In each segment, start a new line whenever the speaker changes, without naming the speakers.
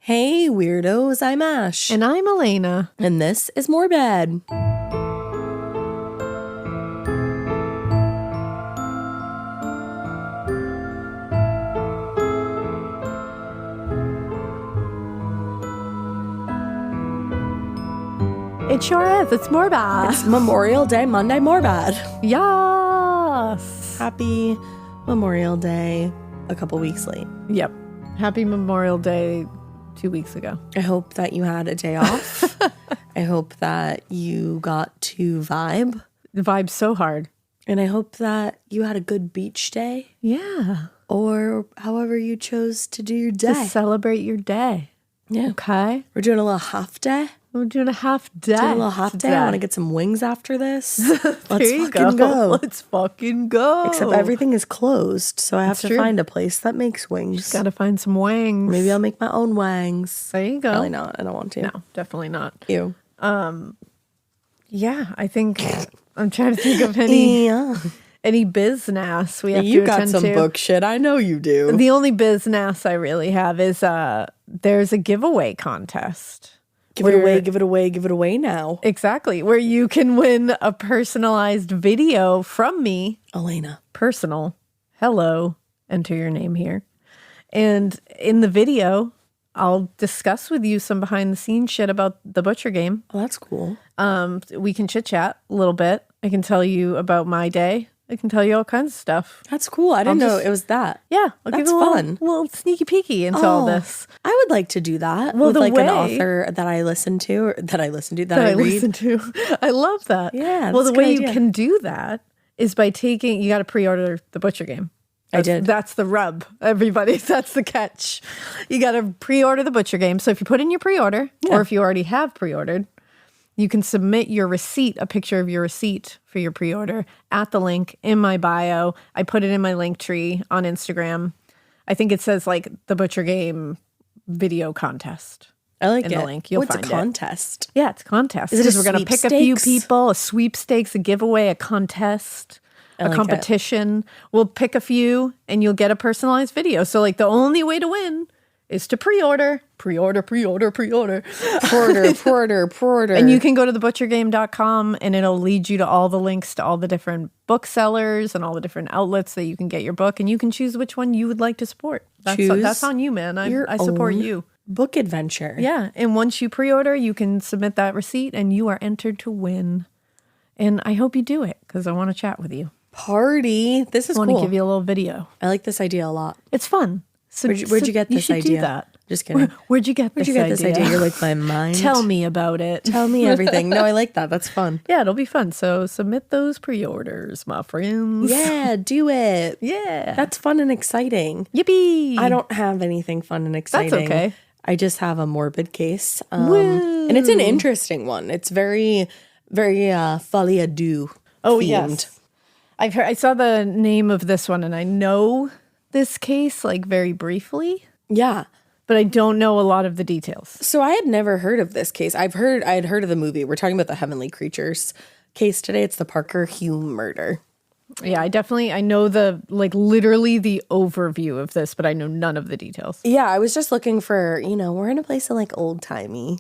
Hey, weirdos, I'm Ash.
And I'm Elena.
And this is Morbid.
It sure is. It's Morbid.
It's Memorial Day, Monday, Morbid.
Yes.
Happy Memorial Day a couple weeks late.
Yep. Happy Memorial Day 2 weeks ago.
I hope that you had a day off. I hope that you got to vibe.
The vibe's so hard.
And I hope that you had a good beach day.
Yeah.
Or however you chose to do your day.
To celebrate your day.
Yeah.
Okay.
We're doing a little half day.
We're doing a half day.
Doing a little half day. I want to get some wings after this. Let's
fucking
go.
Let's fucking go.
Except everything is closed, so I have to find a place that makes wings.
Just gotta find some wings.
Maybe I'll make my own wings.
There you go.
Probably not. I don't want to.
No, definitely not.
You.
Yeah, I think I'm trying to think of any business we have
You
to
got
attend
some
to.
book shit. I know you do.
The only business I really have is there's a giveaway contest.
Give it away, give it away, give it away now.
Exactly. Where you can win a personalized video from me.
Elena.
Personal. Hello. Enter your name here. And in the video, I'll discuss with you some behind the scenes shit about the Butcher game.
Oh, that's cool.
We can chit chat a little bit. I can tell you about my day. I can tell you all kinds of stuff.
That's cool. I didn't know it was that.
Yeah.
That's fun.
Little sneaky peeky into all this.
I would like to do that with like an author that I listen to or that I read.
I love that.
Yeah.
Well, the way you can do that is by you got to pre-order the Butcher game.
I did.
That's the rub, everybody. That's the catch. You got to pre-order the Butcher game. So if you put in your pre-order, or if you already have pre-ordered, you can submit your receipt, a picture of your receipt for your pre-order at the link in my bio. I put it in my link tree on Instagram. I think it says like the Butcher game video contest.
I like it.
In the link, you'll find
it's a contest.
Yeah, it's a contest.
Is it
we're going to pick a few people, a sweepstakes, a giveaway, a contest, a competition. We'll pick a few and you'll get a personalized video. So like the only way to win is to pre-order.
Porter.
And you can go to thebutchergame.com and it'll lead you to all the links to all the different booksellers and all the different outlets that you can get your book. And you can choose which one you would like to support. That's on you, man. I support you.
Book adventure.
Yeah. And once you pre-order, you can submit that receipt and you are entered to win. And I hope you do it because I want to chat with you.
Party. This is cool.
I want to give you a little video.
I like this idea a lot.
It's fun. So,
where'd you get this idea?
You should do that.
Just kidding.
Where'd you get this idea?
You're like my mind.
Tell me about it.
Tell me everything. No, I like that. That's fun.
Yeah, it'll be fun. So submit those pre-orders, my friends.
Yeah, do it.
Yeah.
That's fun and exciting.
Yippee.
I don't have anything fun and exciting.
That's okay.
I just have a morbid case. And it's an interesting one. It's very, very folie à deux themed.
Yes. I saw the name of this one and I know this case like very briefly.
Yeah.
But I don't know a lot of the details.
So I had never heard of this case. I had heard of the movie. We're talking about the Heavenly Creatures case today. It's the Parker-Hulme murder.
Yeah, I know literally the overview of this, but I know none of the details.
Yeah, I was just looking for, we're in a place of like old timey.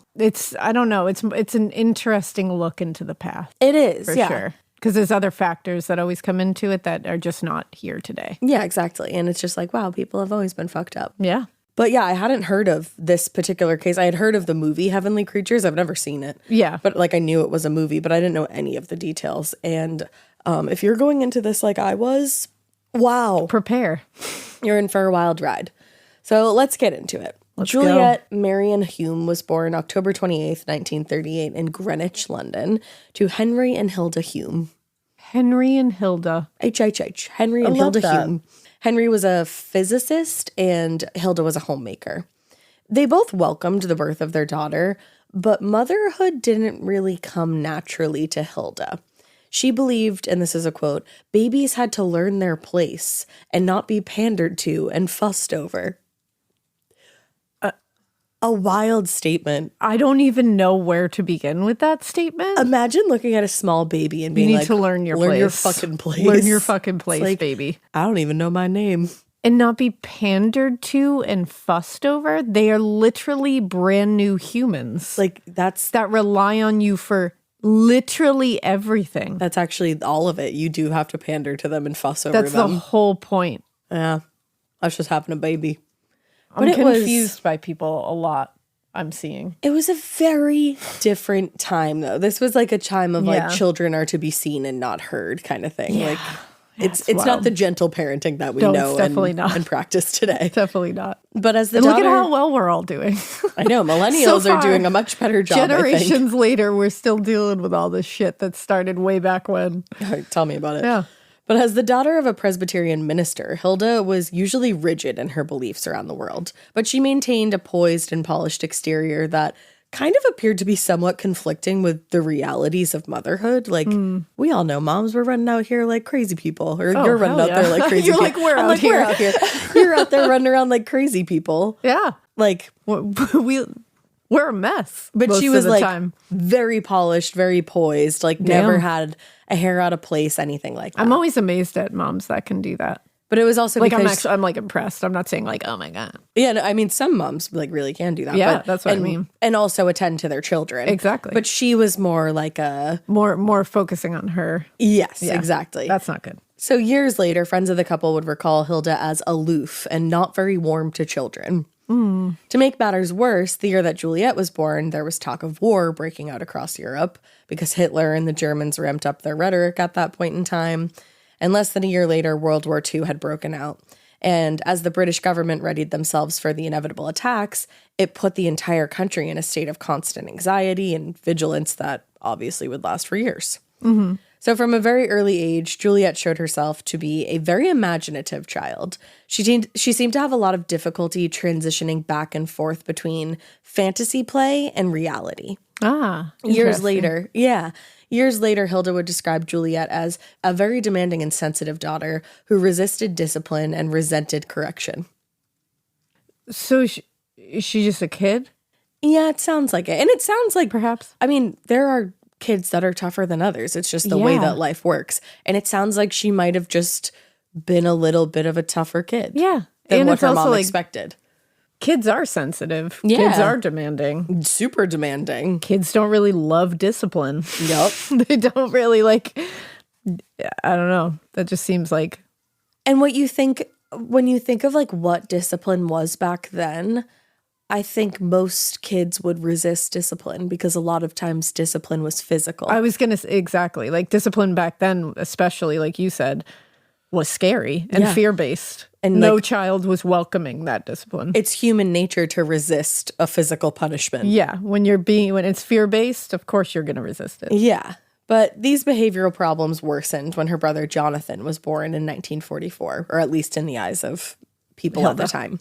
I don't know. It's an interesting look into the past.
It is,
for sure. Because there's other factors that always come into it that are just not here today.
Yeah, exactly. And it's just like, wow, people have always been fucked up.
Yeah.
But yeah, I hadn't heard of this particular case. I had heard of the movie Heavenly Creatures. I've never seen it.
Yeah.
But like I knew it was a movie, but I didn't know any of the details. And if you're going into this like I was, wow.
Prepare.
You're in for a wild ride. So let's get into it. Juliet Marion Hume was born October 28th, 1938 in Greenwich, London, to Henry and Hilda Hume.
Henry and Hilda.
HHH. Henry and Hilda Hume. Henry was a physicist and Hilda was a homemaker. They both welcomed the birth of their daughter, but motherhood didn't really come naturally to Hilda. She believed, and this is a quote, babies had to learn their place and not be pandered to and fussed over. A wild statement.
I don't even know where to begin with that statement.
Imagine looking at a small baby and being like,
you need to learn your place.
Learn your fucking place.
Learn your fucking place,
like,
baby.
I don't even know my name.
and not be pandered to and fussed over. They are literally brand new humans.
Like,
that rely on you for literally everything.
That's actually all of it. You do have to pander to them and fuss over them.
That's the whole point.
Yeah. That's just having a baby.
I'm confused by people a lot, I'm seeing.
It was a very different time, though. This was like a time of like children are to be seen and not heard kind of thing. Yeah. Like it's not the gentle parenting that we know and practice today.
Definitely not.
But as the
look at how well we're all doing.
I know. Millennials are doing a much better job.
Generations later, we're still dealing with all this shit that started way back when.
Tell me about it.
Yeah.
But as the daughter of a Presbyterian minister, Hilda was usually rigid in her beliefs around the world. But she maintained a poised and polished exterior that kind of appeared to be somewhat conflicting with the realities of motherhood. Like, we all know moms were running out here like crazy people. Or you're running out there like crazy people.
You're like, we're out here.
You're out there running around like crazy people.
Yeah.
Like,
we're a mess.
But she was like very polished, very poised, like never had a hair out of place, anything like that.
I'm always amazed at moms that can do that.
But it was also
like I'm like impressed. I'm not saying like, oh my God.
Yeah, no, I mean some moms like really can do that.
Yeah, that's what I mean.
And also attend to their children.
Exactly.
But she was more like a
more focusing on her.
Yes, exactly.
That's not good.
So years later, friends of the couple would recall Hilda as aloof and not very warm to children. To make matters worse, the year that Juliet was born, there was talk of war breaking out across Europe because Hitler and the Germans ramped up their rhetoric at that point in time. And less than a year later, World War II had broken out. And as the British government readied themselves for the inevitable attacks, it put the entire country in a state of constant anxiety and vigilance that obviously would last for years. Mm-hmm. So from a very early age, Juliet showed herself to be a very imaginative child. She seemed to have a lot of difficulty transitioning back and forth between fantasy play and reality. Years later, Hilda would describe Juliet as a very demanding and sensitive daughter who resisted discipline and resented correction.
So is she just a kid?
Yeah, it sounds like it. And it sounds like
perhaps.
I mean, there are kids that are tougher than others. It's just the way that life works. And it sounds like she might have just been a little bit of a tougher kid.
Yeah.
Than
and
what
it's
her
also
mom
like,
expected.
Kids are sensitive.
Yeah.
Kids are demanding.
Super demanding.
Kids don't really love discipline.
Yep.
They don't really like, I don't know. That just seems like.
And what you think, when you think of like what discipline was back then, I think most kids would resist discipline because a lot of times discipline was physical.
I was going to say, exactly. Like discipline back then, especially like you said, was scary and fear-based. And no child was welcoming that discipline.
It's human nature to resist a physical punishment.
Yeah. When it's fear-based, of course you're going to resist it.
Yeah. But these behavioral problems worsened when her brother Jonathan was born in 1944, or at least in the eyes of people at the time.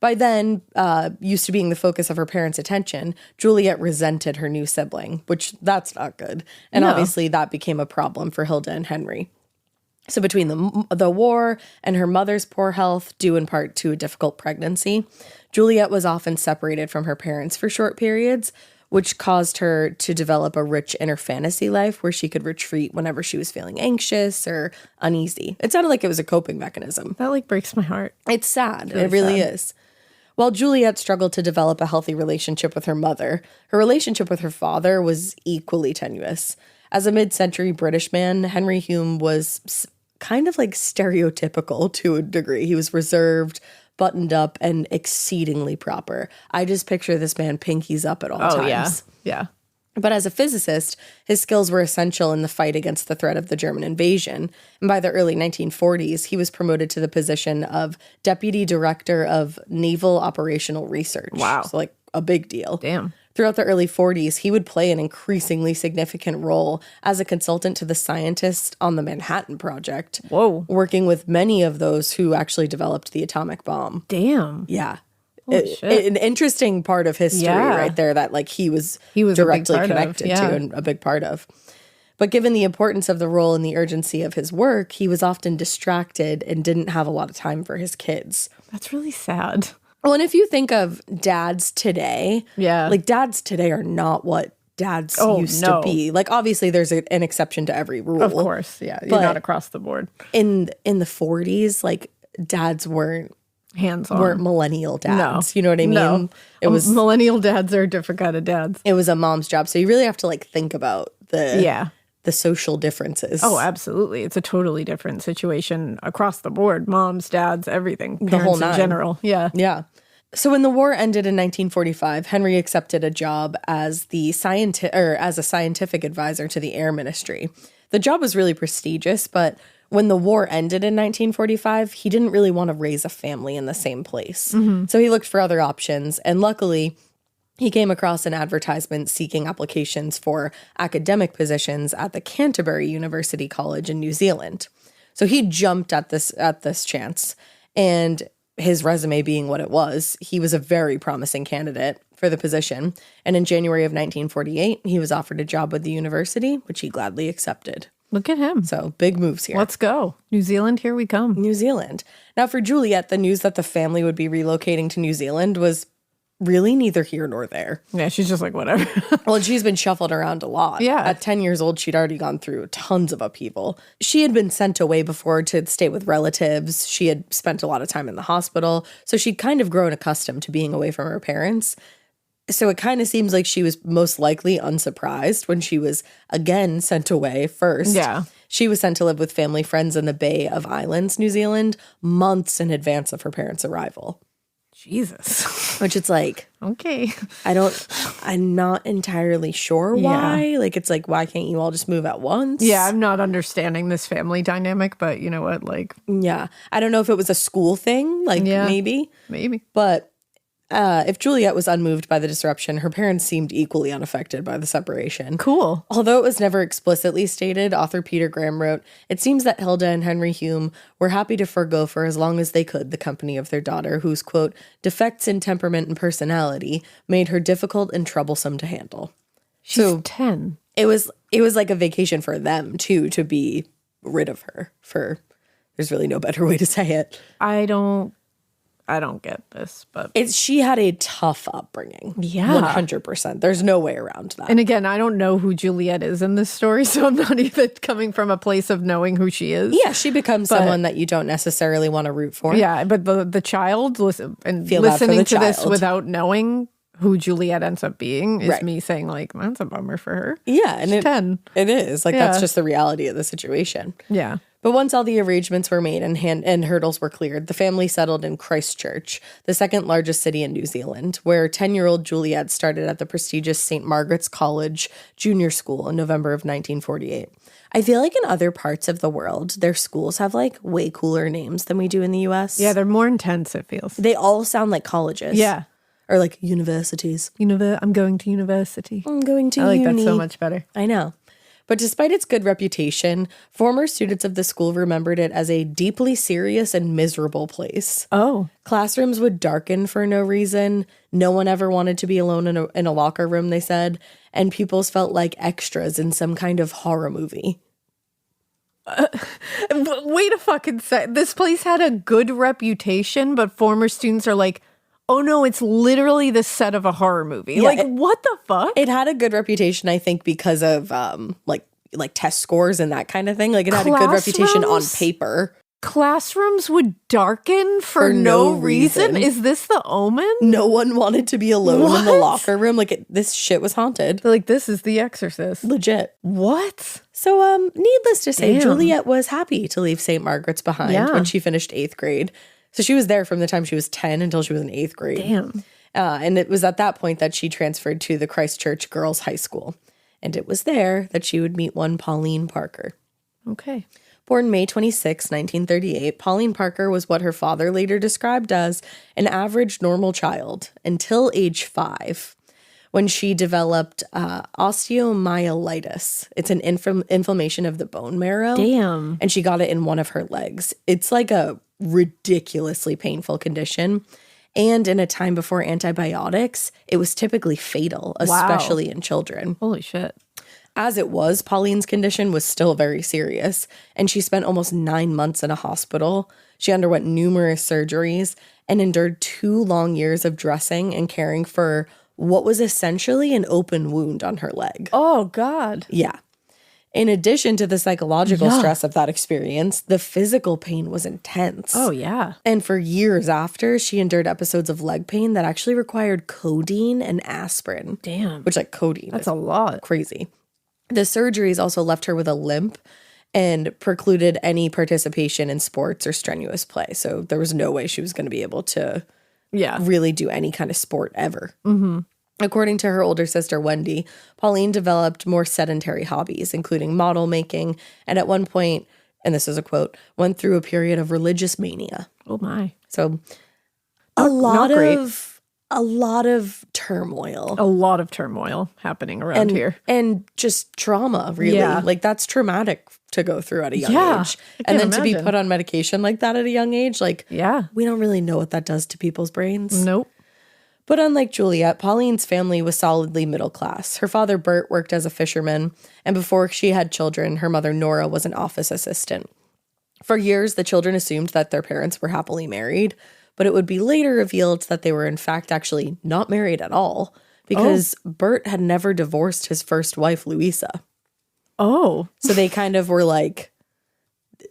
By then, used to being the focus of her parents' attention, Juliet resented her new sibling, which that's not good. And obviously that became a problem for Hilda and Henry. So between the war and her mother's poor health, due in part to a difficult pregnancy, Juliet was often separated from her parents for short periods, which caused her to develop a rich inner fantasy life where she could retreat whenever she was feeling anxious or uneasy. It sounded like it was a coping mechanism.
That like breaks my heart.
It's sad. It really is. While Juliet struggled to develop a healthy relationship with her mother, her relationship with her father was equally tenuous. As a mid-century British man, Henry Hume was kind of like stereotypical to a degree. He was reserved, buttoned up, and exceedingly proper. I just picture this man pinkies up at all times.
Yeah.
But as a physicist, his skills were essential in the fight against the threat of the German invasion. And by the early 1940s, he was promoted to the position of Deputy Director of Naval Operational Research.
Wow.
So like a big deal.
Damn.
Throughout the early 40s, he would play an increasingly significant role as a consultant to the scientists on the Manhattan Project.
Whoa.
Working with many of those who actually developed the atomic bomb.
Damn.
Yeah. An interesting part of history right there that like he was directly connected to and a big part of. But given the importance of the role and the urgency of his work, he was often distracted and didn't have a lot of time for his kids.
That's really sad.
Well, and if you think of dads today, like dads today are not what dads used to be. Like obviously there's an exception to every rule.
Of course, yeah. You're not across the board.
In the 40s, like dads weren't
hands-on.
millennial dads.
No.
You know what I mean?
No.
It was
millennial dads are a different kind of dads.
It was a mom's job. So you really have to like think about the social differences.
Oh, absolutely. It's a totally different situation across the board. Moms, dads, everything. Parents
the whole nine.
In general. Yeah.
Yeah. So when the war ended in 1945, Henry accepted a job as a scientific advisor to the Air Ministry. The job was really prestigious, but when the war ended in 1945, he didn't really want to raise a family in the same place. Mm-hmm. So he looked for other options, and luckily, he came across an advertisement seeking applications for academic positions at the Canterbury University College in New Zealand. So he jumped at this chance, and his resume being what it was, he was a very promising candidate for the position. And in January of 1948, he was offered a job with the university, which he gladly accepted.
Look at him.
So big moves here.
Let's go. New Zealand, here we come.
New Zealand. Now for Juliet, the news that the family would be relocating to New Zealand was really neither here nor there.
Yeah, she's just like, whatever.
Well, she's been shuffled around a lot.
Yeah.
At 10 years old, she'd already gone through tons of upheaval. She had been sent away before to stay with relatives. She had spent a lot of time in the hospital. So she'd kind of grown accustomed to being away from her parents. So it kind of seems like she was most likely unsurprised when she was again sent away first.
Yeah.
She was sent to live with family friends in the Bay of Islands, New Zealand, months in advance of her parents' arrival.
Jesus.
Which it's like,
okay.
I'm not entirely sure why.
Yeah.
Like, it's like, why can't you all just move at once?
Yeah, I'm not understanding this family dynamic, but you know what? Like,
yeah. I don't know if it was a school thing, like maybe. But if Juliet was unmoved by the disruption, her parents seemed equally unaffected by the separation.
Cool.
Although it was never explicitly stated, author Peter Graham wrote, "It seems that Hilda and Henry Hume were happy to forego for as long as they could the company of their daughter, whose, quote, defects in temperament and personality made her difficult and troublesome to handle."
She's 10.
It was like a vacation for them, too, to be rid of her. There's really no better way to say it.
I don't get this, but
she had a tough upbringing.
Yeah.
100%. There's no way around that.
And again, I don't know who Juliet is in this story, so I'm not even coming from a place of knowing who she is.
Yeah, she becomes someone that you don't necessarily want to root for.
Yeah, but the child listening to this without knowing who Juliet ends up being is me saying like, that's a bummer for her.
Yeah, and
she's 10.
It is. Like that's just the reality of the situation.
Yeah.
But once all the arrangements were made and hurdles were cleared, the family settled in Christchurch, the second largest city in New Zealand, where 10-year-old Juliet started at the prestigious St. Margaret's College Junior School in November of 1948. I feel like in other parts of the world, their schools have like way cooler names than we do in the US.
Yeah, they're more intense, it feels.
They all sound like colleges.
Yeah.
Or like universities.
I'm going to university.
I'm going to
uni.
I like
that so much better.
I know. But despite its good reputation, former students of the school remembered it as a deeply serious and miserable place.
Oh.
Classrooms would darken for no reason. No one ever wanted to be alone in a locker room, they said. And pupils felt like extras in some kind of horror movie.
Wait a fucking sec. This place had a good reputation, but former students are like, oh no, it's literally the set of a horror movie. Yeah, what the fuck?
It had a good reputation, I think, because of like test scores and that kind of thing. Like it had a good reputation on paper.
Classrooms would darken for no reason? Is this the Omen?
No one wanted to be alone in the locker room. Like this shit was haunted.
They're like, this is The Exorcist.
Legit.
What?
So needless to say, Juliet was happy to leave St. Margaret's behind when she finished 8th grade. So she was there from the time she was 10 until she was in 8th grade.
Damn.
And it was at that point that she transferred to the Christchurch Girls High School. And it was there that she would meet one Pauline Parker.
Okay.
Born May 26, 1938, Pauline Parker was what her father later described as an average normal child until age 5, when she developed osteomyelitis. It's an inflammation of the bone marrow.
Damn.
And she got it in one of her legs. It's like a ridiculously painful condition. And in a time before antibiotics, it was typically fatal, especially in children.
Holy shit.
As it was, Pauline's condition was still very serious, and she spent almost 9 months in a hospital. She underwent numerous surgeries and endured 2 long years of dressing and caring for what was essentially an open wound on her leg.
Oh, God.
Yeah. In addition to the psychological stress of that experience, the physical pain was intense.
Oh, yeah.
And for years after, she endured episodes of leg pain that actually required codeine and aspirin.
Damn.
Which, like, codeine
That's
is
a lot.
crazy. The surgeries also left her with a limp and precluded any participation in sports or strenuous play. So there was no way she was going to be able to really do any kind of sport ever.
Mm-hmm.
According to her older sister, Wendy, Pauline developed more sedentary hobbies, including model making, and at one point, and this is a quote, went through a period of religious mania.
Oh, my.
So a lot of turmoil.
A lot of turmoil happening around here.
And just trauma, really.
Yeah.
Like, that's traumatic to go through at a young age. And then to be put on medication like that at a young age, like, we don't really know what that does to people's brains.
Nope.
But unlike Juliet, Pauline's family was solidly middle class. Her father, Bert, worked as a fisherman, and before she had children, her mother, Nora, was an office assistant. For years, the children assumed that their parents were happily married, but it would be later revealed that they were in fact actually not married at all, because Bert had never divorced his first wife, Louisa.
Oh.
So they kind of were like,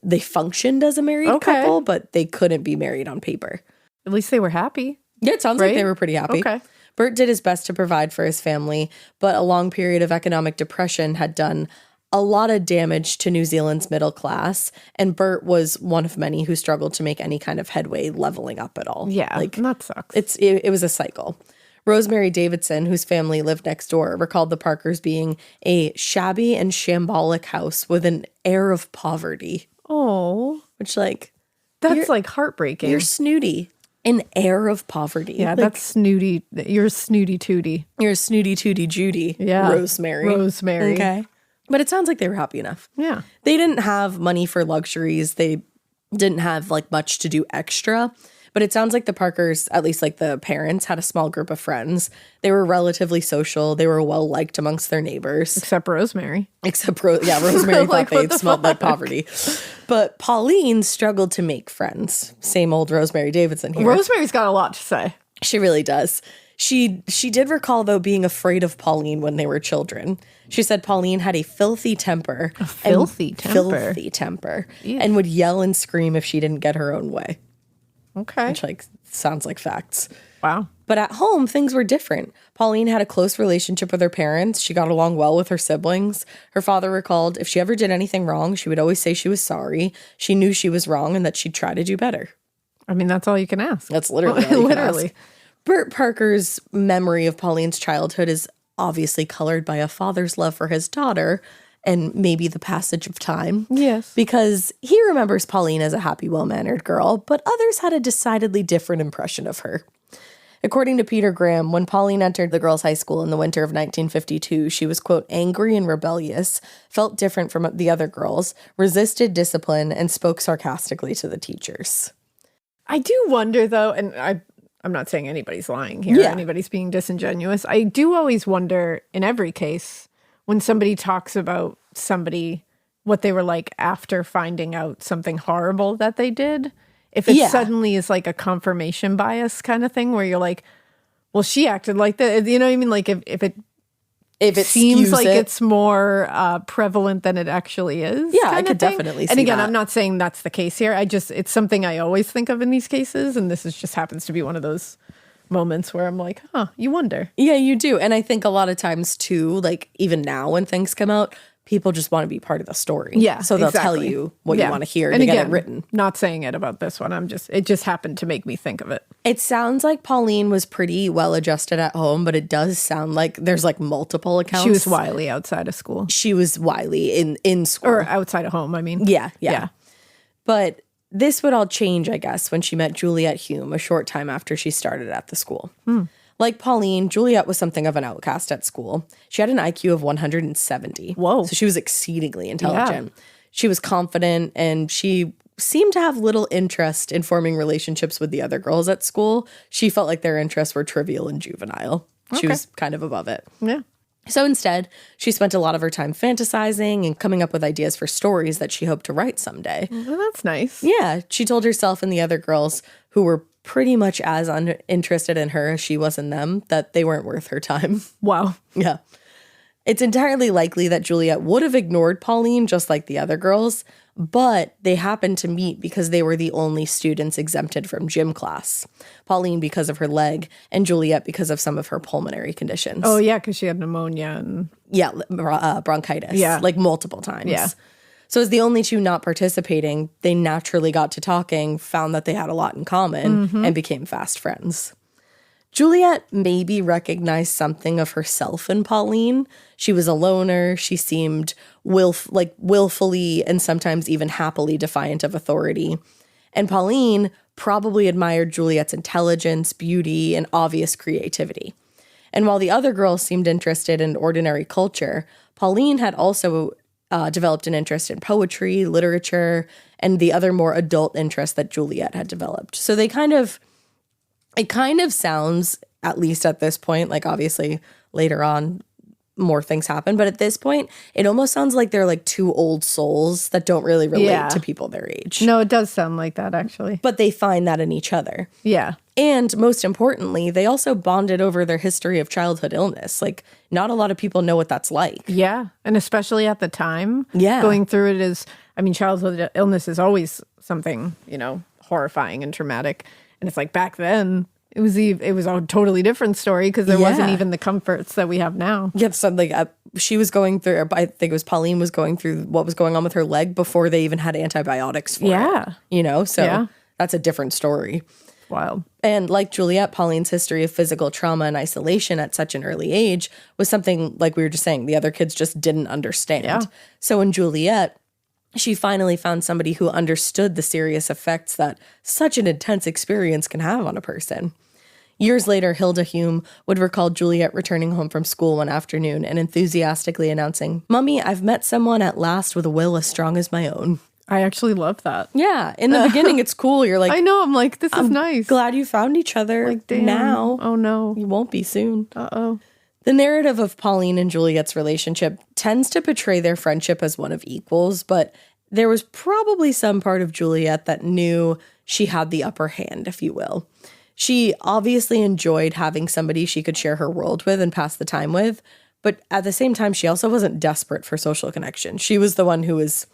they functioned as a married couple, but they couldn't be married on paper.
At least they were happy.
Yeah, it sounds like they were pretty happy.
Okay.
Bert did his best to provide for his family, but a long period of economic depression had done a lot of damage to New Zealand's middle class, and Bert was one of many who struggled to make any kind of headway leveling up at all.
Yeah, like, that sucks.
It was a cycle. Rosemary Davidson, whose family lived next door, recalled the Parkers being a shabby and shambolic house with an air of poverty.
Oh.
Which, like...
That's, like, heartbreaking.
You're snooty. An air of poverty.
Yeah, like, that's snooty. You're a snooty tooty.
You're a snooty tooty Judy.
Yeah.
Rosemary. Okay. But it sounds like they were happy enough.
Yeah.
They didn't have money for luxuries. They didn't have like much to do extra. But it sounds like the Parkers, at least like the parents, had a small group of friends. They were relatively social. They were well liked amongst their neighbors.
Except Rosemary.
Rosemary
like,
thought they smelled like poverty. But Pauline struggled to make friends. Same old Rosemary Davidson here.
Rosemary's got a lot to say.
She really does. She did recall, though, being afraid of Pauline when they were children. She said Pauline had a filthy temper.
Filthy
temper. And would yell and scream if she didn't get her own way.
Okay.
Which, like, sounds like facts.
Wow.
But at home, things were different. Pauline had a close relationship with her parents. She got along well with her siblings. Her father recalled if she ever did anything wrong, she would always say she was sorry. She knew she was wrong and that she'd try to do better.
I mean, that's all you can ask.
That's literally all you can ask. Bert Parker's memory of Pauline's childhood is obviously colored by a father's love for his daughter and maybe the passage of time.
Yes.
Because he remembers Pauline as a happy, well-mannered girl, but others had a decidedly different impression of her. According to Peter Graham, when Pauline entered the girls' high school in the winter of 1952, she was, quote, angry and rebellious, felt different from the other girls, resisted discipline, and spoke sarcastically to the teachers.
I do wonder, though, and I'm not saying anybody's lying here, anybody's being disingenuous. I do always wonder, in every case, when somebody talks about somebody, what they were like after finding out something horrible that they did, if it suddenly is like a confirmation bias kind of thing where you're like, well, she acted like that. You know what I mean? Like if it seems like it's more prevalent than it actually is.
Yeah, I could definitely see that.
And again, I'm not saying that's the case here. It's something I always think of in these cases. And this just happens to be one of those moments where I'm like, you wonder.
Yeah, you do. And I think a lot of times too, like even now when things come out, people just want to be part of the story.
Yeah,
so they'll tell you what you want to hear
and
to
again,
get it written.
Not saying it about this one. It just happened to make me think of it.
It sounds like Pauline was pretty well adjusted at home, but it does sound like there's like multiple accounts.
She was wily outside of school.
She was wily in school.
Or outside of home, I mean.
Yeah. But this would all change, I guess, when she met Juliet Hume a short time after she started at the school. Like Pauline, Juliet was something of an outcast at school. She had an IQ of 170.
Whoa.
So she was exceedingly intelligent. Yeah. She was confident, and she seemed to have little interest in forming relationships with the other girls at school. She felt like their interests were trivial and juvenile. She was kind of above it.
Yeah.
So instead, she spent a lot of her time fantasizing and coming up with ideas for stories that she hoped to write someday.
Well, that's nice.
Yeah. She told herself and the other girls, who were pretty much as interested in her as she was in them, that they weren't worth her time.
Wow.
Yeah. It's entirely likely that Juliet would have ignored Pauline just like the other girls, but they happened to meet because they were the only students exempted from gym class. Pauline because of her leg, and Juliet because of some of her pulmonary conditions.
Oh, yeah, because she had pneumonia. And
yeah, bronchitis.
Yeah.
Like multiple times.
Yeah.
So as the only two not participating, they naturally got to talking, found that they had a lot in common, and became fast friends. Juliet maybe recognized something of herself in Pauline. She was a loner. She seemed willfully and sometimes even happily defiant of authority. And Pauline probably admired Juliet's intelligence, beauty, and obvious creativity. And while the other girls seemed interested in ordinary culture, Pauline had also developed an interest in poetry, literature, and the other more adult interests that Juliet had developed. So it kind of sounds, at least at this point, like obviously later on more things happen, but at this point, it almost sounds like they're like two old souls that don't really relate to people their age.
No, it does sound like that, actually.
But they find that in each other.
Yeah.
And most importantly, they also bonded over their history of childhood illness. Like, not a lot of people know what that's like.
Yeah. And especially at the time.
Yeah.
Going through it is, I mean, childhood illness is always something, horrifying and traumatic. And it's like back then, it was a totally different story because there wasn't even the comforts that we have now.
Yeah, so like she was going through, I think it was Pauline was going through what was going on with her leg before they even had antibiotics for it. So that's a different story.
Wild.
And like Juliet, Pauline's history of physical trauma and isolation at such an early age was something, like we were just saying, the other kids just didn't understand.
Yeah.
So in Juliet, she finally found somebody who understood the serious effects that such an intense experience can have on a person. Years later, Hilda Hume would recall Juliet returning home from school one afternoon and enthusiastically announcing, "Mummy, I've met someone at last with a will as strong as my own."
I actually love that.
Yeah. In the beginning, it's cool. You're like,
I know. I'm like, this is nice.
Glad you found each other.
Like, damn.
Now.
Oh, no.
You won't be soon.
Uh-oh.
The narrative of Pauline and Juliet's relationship tends to portray their friendship as one of equals, but there was probably some part of Juliet that knew she had the upper hand, if you will. She obviously enjoyed having somebody she could share her world with and pass the time with, but at the same time, she also wasn't desperate for social connection. She was the one who was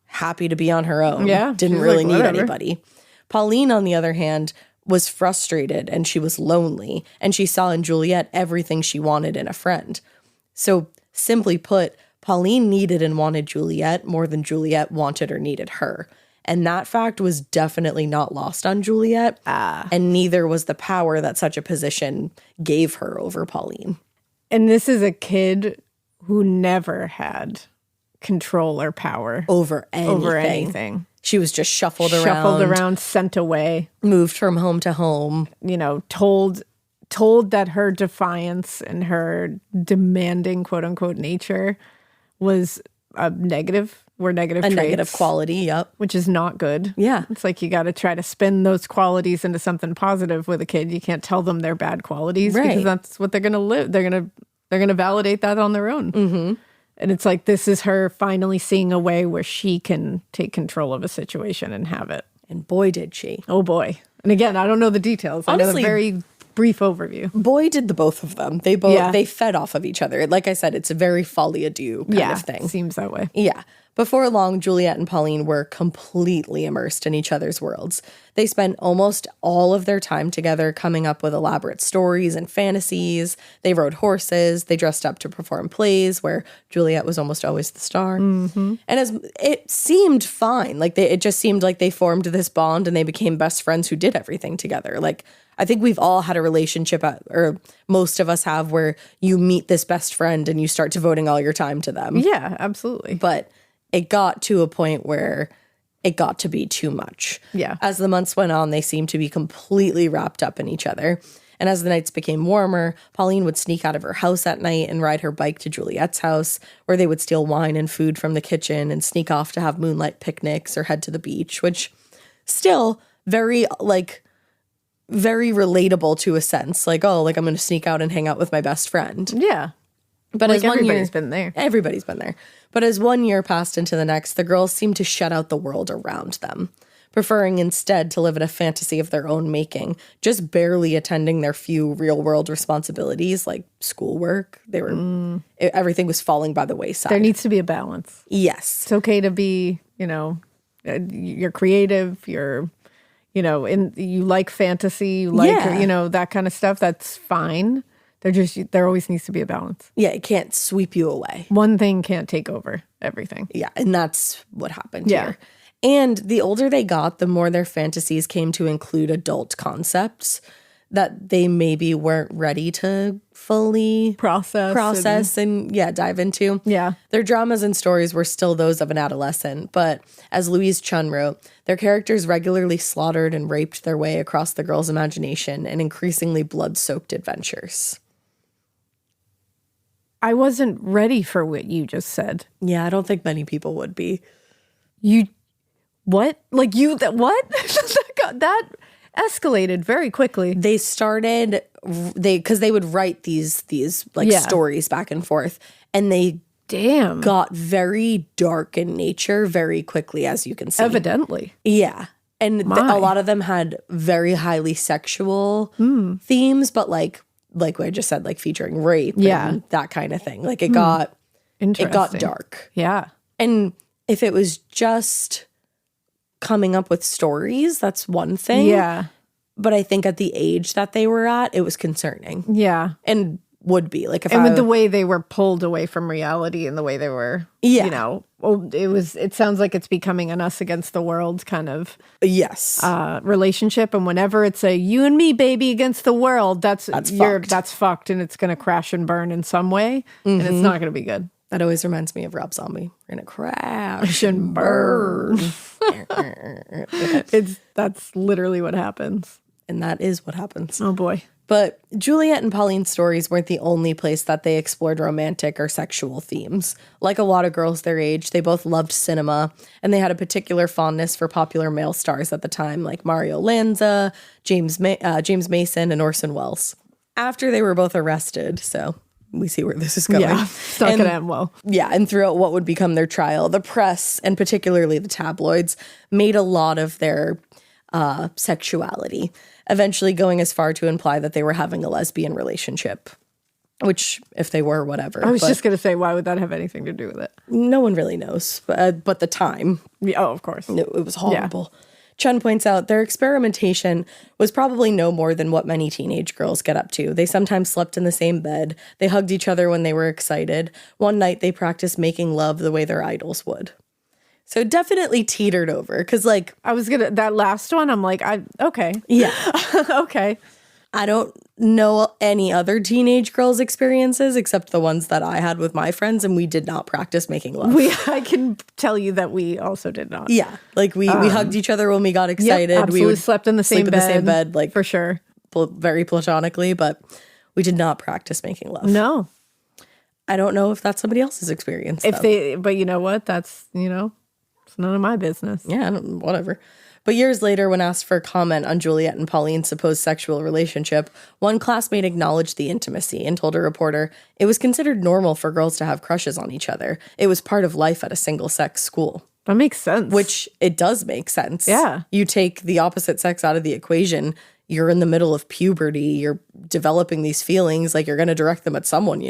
happy to be on her own.
Yeah.
Didn't really need anybody. Pauline, on the other hand, was frustrated and she was lonely, and she saw in Juliet everything she wanted in a friend. So simply put, Pauline needed and wanted Juliet more than Juliet wanted or needed her. And that fact was definitely not lost on Juliet. And neither was the power that such a position gave her over Pauline.
And this is a kid who never had control or power
Over anything. She was just shuffled
around, sent away,
moved from home to home.
Told that her defiance and her demanding, quote unquote, nature was negative traits.
Negative quality, yep.
Which is not good.
Yeah.
It's like you got to try to spin those qualities into something positive with a kid. You can't tell them they're bad qualities because that's what they're going to live. They're going to validate that on their own. Mm-hmm. And it's like this is her finally seeing a way where she can take control of a situation and have it.
And boy, did she.
Oh, boy. And again, I don't know the details.
Honestly,
I know the very brief overview.
Boy, did the both of them. They fed off of each other. Like I said, it's a very folie à deux kind of thing.
Seems that way.
Yeah. Before long, Juliet and Pauline were completely immersed in each other's worlds. They spent almost all of their time together coming up with elaborate stories and fantasies. They rode horses. They dressed up to perform plays where Juliet was almost always the star. Mm-hmm. And as it seemed fine. It just seemed like they formed this bond and they became best friends who did everything together. Like, I think we've all had a relationship, or most of us have, where you meet this best friend and you start devoting all your time to them.
Yeah, absolutely.
But it got to a point where it got to be too much.
Yeah.
As the months went on, they seemed to be completely wrapped up in each other. And as the nights became warmer, Pauline would sneak out of her house at night and ride her bike to Juliet's house, where they would steal wine and food from the kitchen and sneak off to have moonlight picnics or head to the beach, which still very relatable to a sense. I'm going to sneak out and hang out with my best friend.
Yeah.
But as
everybody's been there.
Everybody's been there. But as one year passed into the next, the girls seemed to shut out the world around them. preferring instead to live in a fantasy of their own making, just barely attending their few real-world responsibilities like schoolwork. Everything was falling by the wayside.
There needs to be a balance.
Yes.
It's okay to be, you're creative, you like fantasy, you like, that kind of stuff. That's fine. There always needs to be a balance.
Yeah, it can't sweep you away.
One thing can't take over everything.
Yeah, and that's what happened here. And the older they got, the more their fantasies came to include adult concepts that they maybe weren't ready to fully process and dive into.
Yeah.
Their dramas and stories were still those of an adolescent, but as Louise Chun wrote, their characters regularly slaughtered and raped their way across the girls' imagination in increasingly blood-soaked adventures.
I wasn't ready for what you just said.
Yeah, I don't think many people would be.
What? Like what? That escalated very quickly.
They started, because they would write these stories back and forth, and they got very dark in nature very quickly, as you can see.
Evidently.
Yeah. And a lot of them had very highly sexual themes, but like what I just said, like featuring rape and that kind of thing. Like it got dark.
Yeah.
And if it was just coming up with stories, that's one thing.
Yeah.
But I think at the age that they were at, it was concerning.
Yeah.
And would be like
with the way they were pulled away from reality and the way they were, it sounds like it's becoming an us against the world kind of relationship. And whenever it's a you and me baby against the world, that's fucked, and it's going to crash and burn in some way, and it's not going to be good.
That always reminds me of Rob Zombie. We're going to crash and burn.
That's literally what happens.
And that is what happens.
Oh boy.
But Juliet and Pauline's stories weren't the only place that they explored romantic or sexual themes. Like a lot of girls their age, they both loved cinema, and they had a particular fondness for popular male stars at the time, like Mario Lanza, James Mason, and Orson Welles. After they were both arrested, so we see where this is going.
Yeah, it's not going to end well.
Yeah, and throughout what would become their trial, the press, and particularly the tabloids, made a lot of their sexuality, eventually going as far to imply that they were having a lesbian relationship, which, if they were, whatever.
I was just going to say, why would that have anything to do with it?
No one really knows, but the time.
Oh, of course.
It was horrible. Yeah. Chun points out their experimentation was probably no more than what many teenage girls get up to. They sometimes slept in the same bed. They hugged each other when they were excited. One night, they practiced making love the way their idols would. So definitely teetered over, because
that last one, I'm like, okay.
Yeah.
Okay.
I don't know any other teenage girls' experiences except the ones that I had with my friends, and we did not practice making love.
I can tell you that we also did not.
Yeah. Like we hugged each other when we got excited.
Yep, absolutely.
We
slept in the same bed.
Like
for sure.
Very platonically, but we did not practice making love.
No.
I don't know if that's somebody else's experience.
But you know what? That's, it's none of my business.
Yeah, whatever. But years later, when asked for a comment on Juliet and Pauline's supposed sexual relationship, one classmate acknowledged the intimacy and told a reporter it was considered normal for girls to have crushes on each other. It was part of life at a single-sex school.
That makes sense.
Which it does make sense.
Yeah.
You take the opposite sex out of the equation, you're in the middle of puberty, you're developing these feelings, like you're going to direct them at someone,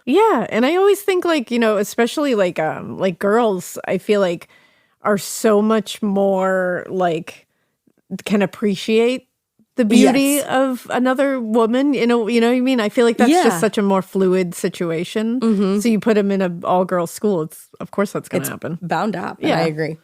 Yeah, and I always think especially like girls, I feel like are so much more can appreciate the beauty of another woman. You know what I mean? I feel like that's just such a more fluid situation. Mm-hmm. So you put them in an all-girls school, of course that's going to happen.
Bound to happen, yeah. I agree.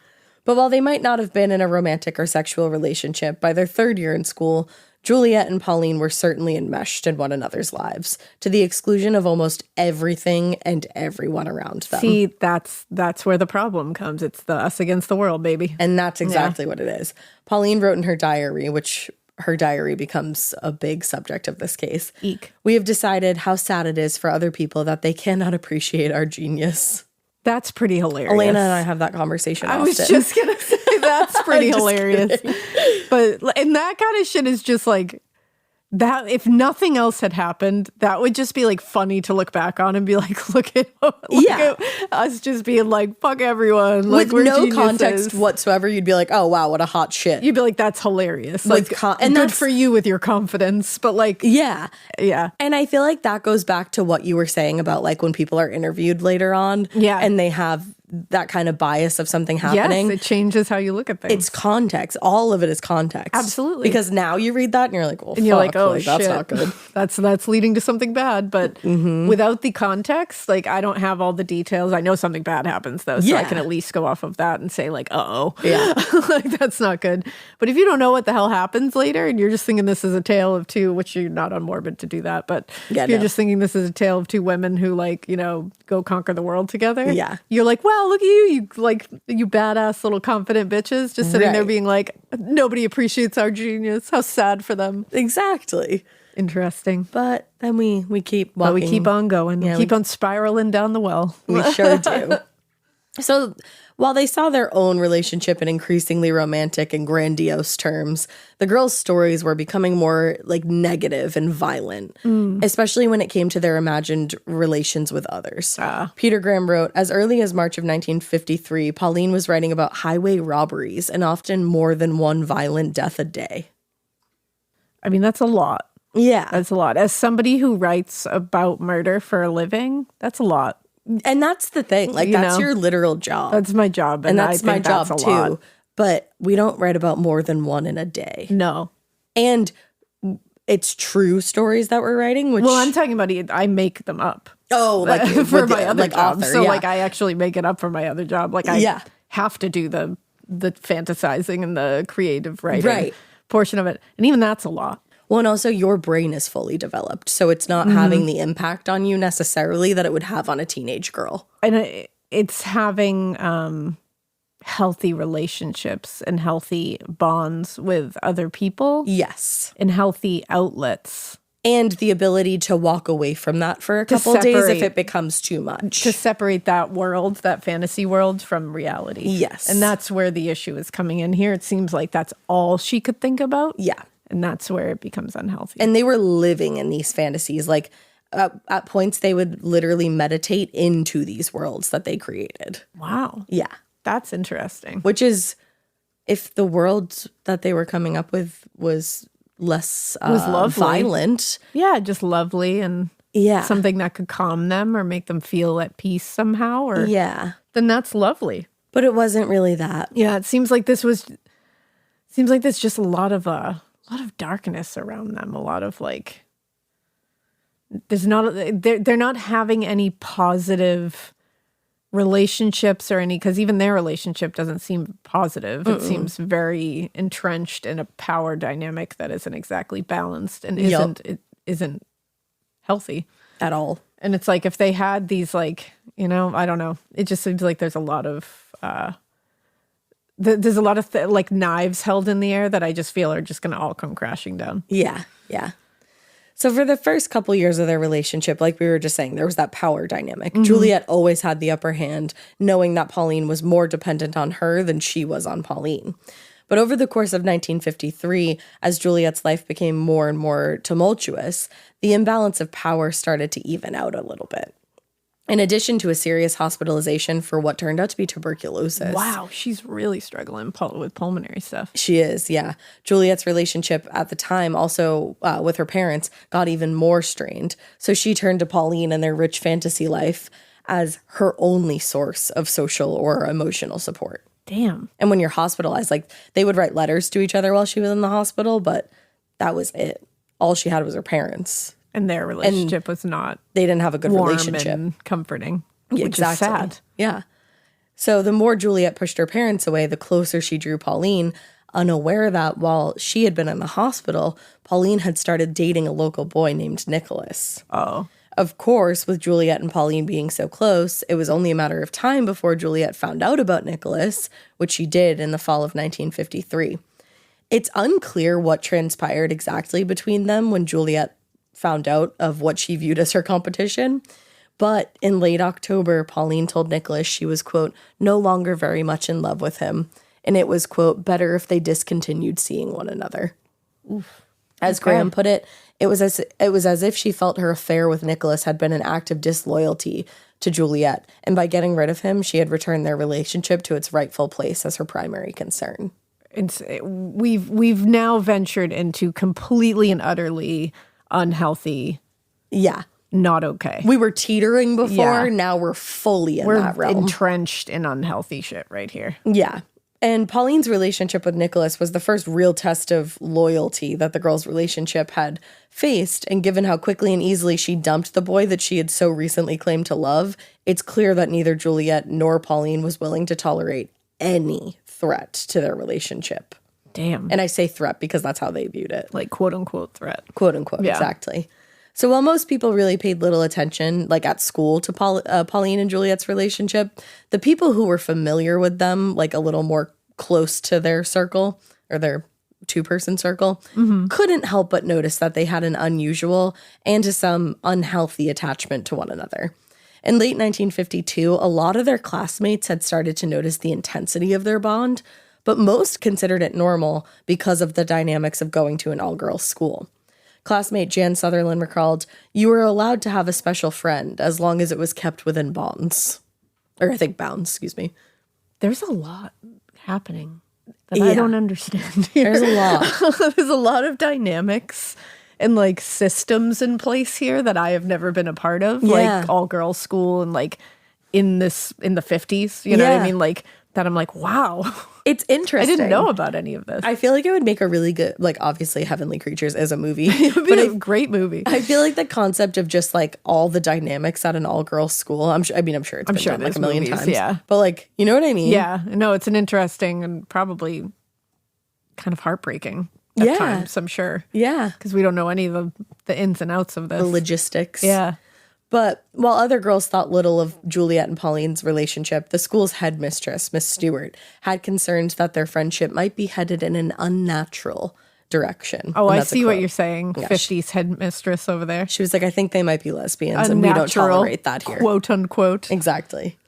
But while they might not have been in a romantic or sexual relationship, by their third year in school, Juliet and Pauline were certainly enmeshed in one another's lives, to the exclusion of almost everything and everyone around them.
See, that's where the problem comes. It's the us against the world, baby.
And that's exactly what it is. Pauline wrote in her diary, which her diary becomes a big subject of this case.
Eek.
We have decided how sad it is for other people that they cannot appreciate our genius.
That's pretty hilarious.
Elena and I have that conversation often.
I was just going to say that's pretty hilarious. And that kind of shit is just that if nothing else had happened, that would just be like funny to look back on and be like, look at us just being like, fuck everyone. Like,
With
we're
no
geniuses.
context whatsoever, you'd be like, oh, wow, what a hot shit.
You'd be like, that's hilarious. Like,
and
good for you with your confidence. But like,
yeah.
Yeah.
And I feel like that goes back to what you were saying about like when people are interviewed later on.
Yeah.
And they have that kind of bias of something happening.
Yes, it changes how you look at things.
It's context. All of it is context.
Absolutely.
Because now you read that and you're like, well,
and you're like, oh,
like,
shit.
that's not good.
That's leading to something bad. But without the context, like I don't have all the details. I know something bad happens though, so I can at least go off of that and say like, uh-oh.
Yeah.
Like that's not good. But if you don't know what the hell happens later and you're just thinking this is a tale of two, which you're not on Morbid to do that, but if you're just thinking this is a tale of two women who like, you know, go conquer the world together.
Yeah.
You're like, wow, look at you badass little confident bitches just sitting there being like, nobody appreciates our genius. How sad for them.
Exactly.
Interesting.
But then we keep walking.
But we keep on going.
Yeah,
we keep on spiraling down the well.
We sure do. So while they saw their own relationship in increasingly romantic and grandiose terms, the girls' stories were becoming more like negative and violent, especially when it came to their imagined relations with others. Peter Graham wrote, as early as March of 1953, Pauline was writing about highway robberies and often more than one violent death a day.
I mean, that's a lot.
Yeah.
That's a lot. As somebody who writes about murder for a living, that's a lot.
And that's the thing. Like, that's your literal job.
That's my job.
And that's my job
too.
Lot. But we don't write about more than one in a day.
No.
And it's true stories that we're writing. Which,
well, I'm talking about I make them up.
Oh, like
for my other job.
Author,
so like I actually make it up for my other job. Like I have to do the fantasizing and the creative writing portion of it. And even that's a lot.
Well, and also your brain is fully developed. So it's not having the impact on you necessarily that it would have on a teenage girl.
And it's having healthy relationships and healthy bonds with other people.
Yes.
And healthy outlets.
And the ability to walk away from that for a couple days if it becomes too much.
To separate that world, that fantasy world, from reality.
Yes.
And that's where the issue is coming in here. It seems like that's all she could think about.
Yeah.
And that's where it becomes unhealthy.
And they were living in these fantasies. Like, at points, they would literally meditate into these worlds that they created.
Wow.
Yeah.
That's interesting.
Which is, if the world that they were coming up with was less violent.
Yeah, just lovely and something that could calm them or make them feel at peace somehow. Or then that's lovely.
But it wasn't really that.
Yeah, it seems like there's just a lot of darkness around them. A lot of like, they're not having any positive relationships or any, because even their relationship doesn't seem positive. It seems very entrenched in a power dynamic that isn't exactly balanced and isn't healthy
at all.
And it's like if they had these, like, you know, I don't know. It just seems like there's a lot of there's a lot of like knives held in the air that I just feel are just going to all come crashing down.
Yeah, yeah. So for the first couple years of their relationship, like we were just saying, there was that power dynamic. Juliet always had the upper hand, knowing that Pauline was more dependent on her than she was on Pauline. But over the course of 1953, as Juliet's life became more and more tumultuous, the imbalance of power started to even out a little bit. In addition to a serious hospitalization for what turned out to be tuberculosis.
Wow, she's really struggling with pulmonary stuff.
She is, yeah. Juliet's relationship at the time also with her parents got even more strained. So she turned to Pauline and their rich fantasy life as her only source of social or emotional support.
Damn.
And when you're hospitalized, like they would write letters to each other while she was in the hospital, but that was it. All she had was her parents.
And their relationship was not.
They didn't have a good
warm
relationship.
And comforting.
Yeah,
which is sad.
Yeah. So the more Juliet pushed her parents away, the closer she drew Pauline, unaware that while she had been in the hospital, Pauline had started dating a local boy named Nicholas.
Oh.
Of course, with Juliet and Pauline being so close, it was only a matter of time before Juliet found out about Nicholas, which she did in the fall of 1953. It's unclear what transpired exactly between them when Juliet found out of what she viewed as her competition. But in late October, Pauline told Nicholas she was, quote, no longer very much in love with him. And it was, quote, better if they discontinued seeing one another.
Oof.
As Graham put it, it was as if she felt her affair with Nicholas had been an act of disloyalty to Juliet, and by getting rid of him, she had returned their relationship to its rightful place as her primary concern.
We've now ventured into completely and utterly unhealthy.
Yeah.
Not okay.
We were teetering before. Yeah. Now we're fully in that realm.
We're entrenched in unhealthy shit right here.
Yeah. And Pauline's relationship with Nicholas was the first real test of loyalty that the girl's relationship had faced. And given how quickly and easily she dumped the boy that she had so recently claimed to love, it's clear that neither Juliet nor Pauline was willing to tolerate any threat to their relationship.
Damn.
And I say threat because that's how they viewed it.
Like quote unquote threat.
Quote unquote, yeah. Exactly. So while most people really paid little attention, like at school, to Pauline and Juliet's relationship, the people who were familiar with them, like a little more close to their circle or their two-person circle, couldn't help but notice that they had an unusual and to some unhealthy attachment to one another. In late 1952, a lot of their classmates had started to notice the intensity of their bond, but most considered it normal because of the dynamics of going to an all-girls school. Classmate Jan Sutherland recalled, "You were allowed to have a special friend as long as it was kept within bonds." Or I think bounds, excuse me.
There's a lot happening that I don't understand here.
There's a lot.
There's a lot of dynamics and like systems in place here that I have never been a part of. Yeah. Like all girls school and like in the 50s, you know what I mean? Like that I'm like, wow.
It's interesting.
I didn't know about any of this.
I feel like it would make a really good, like obviously Heavenly Creatures is a movie.
It would be a great movie.
I feel like the concept of just like all the dynamics at an all-girls school, I'm sure it's been done like a million times.
Yeah.
But like, you know what I mean?
Yeah. No, it's an interesting and probably kind of heartbreaking at times, I'm sure.
Yeah.
Because we don't know any of the ins and outs of this.
The logistics.
Yeah.
But while other girls thought little of Juliet and Pauline's relationship, the school's headmistress, Miss Stewart, had concerns that their friendship might be headed in an unnatural direction.
Oh, I see what you're saying. Yeah, 50s headmistress over there.
She was like, I think they might be lesbians and we don't tolerate that here.
Quote unquote.
Exactly.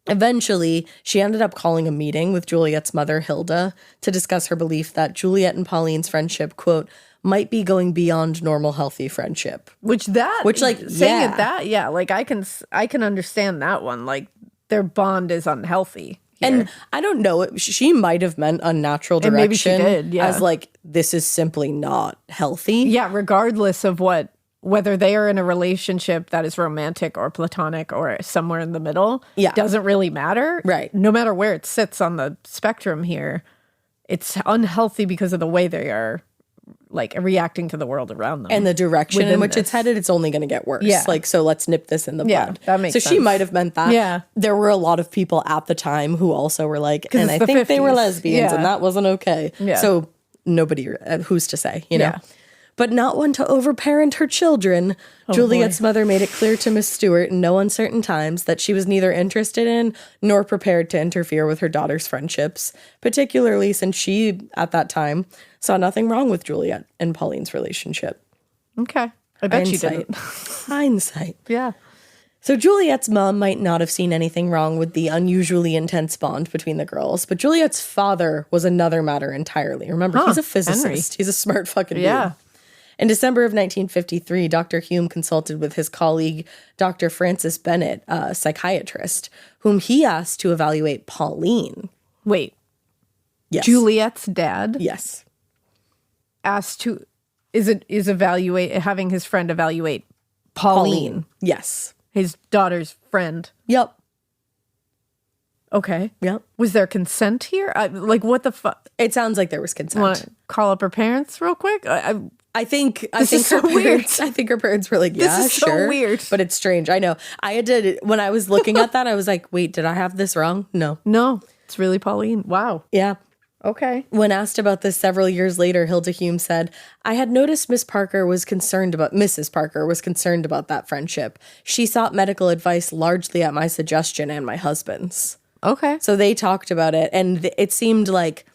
Eventually, she ended up calling a meeting with Juliet's mother, Hilda, to discuss her belief that Juliet and Pauline's friendship, quote, might be going beyond normal, healthy friendship.
Like saying it that, yeah, like I can understand that one. Like their bond is unhealthy here.
And I don't know, she might have meant unnatural direction.
And maybe she did, yeah.
As like, this is simply not healthy.
Yeah, regardless of whether they are in a relationship that is romantic or platonic or somewhere in the middle, doesn't really matter.
Right.
No matter where it sits on the spectrum here, it's unhealthy because of the way they are like reacting to the world around them.
And the direction in which it's headed, it's only going to get worse. Yeah. Like, so let's nip this in the bud.
That makes sense.
So she might have meant that.
Yeah.
There were a lot of people at the time who also were like, and I think 50s. They were lesbians and that wasn't okay. Yeah. So nobody, who's to say, you know? Yeah. But not one to overparent her children. Juliet's mother made it clear to Miss Stewart in no uncertain times that she was neither interested in nor prepared to interfere with her daughter's friendships, particularly since she, at that time, saw nothing wrong with Juliet and Pauline's relationship.
Okay. I bet she didn't.
Hindsight.
Yeah.
So Juliet's mom might not have seen anything wrong with the unusually intense bond between the girls, but Juliet's father was another matter entirely. Remember, he's a physicist.
Henry.
He's a smart fucking dude. In December of 1953, Dr. Hume consulted with his colleague, Dr. Francis Bennett, a psychiatrist, whom he asked to evaluate Pauline.
Wait.
Yes.
Juliet's dad?
Yes.
Asked to, having his friend evaluate Pauline.
Yes.
His daughter's friend.
Yep.
Okay.
Yep.
Was there consent here? Like, what the fuck?
It sounds like there was consent.
Want to call up her parents real quick?
I think her parents were like, yeah,
this is
sure.
So weird.
But it's strange. I know. When I was looking at that, I was like, wait, did I have this wrong? No.
It's really Pauline. Wow.
Yeah.
Okay.
When asked about this several years later, Hilda Hume said, I had noticed Mrs. Parker was concerned about that friendship. She sought medical advice largely at my suggestion and my husband's.
Okay.
So they talked about it, and it seemed like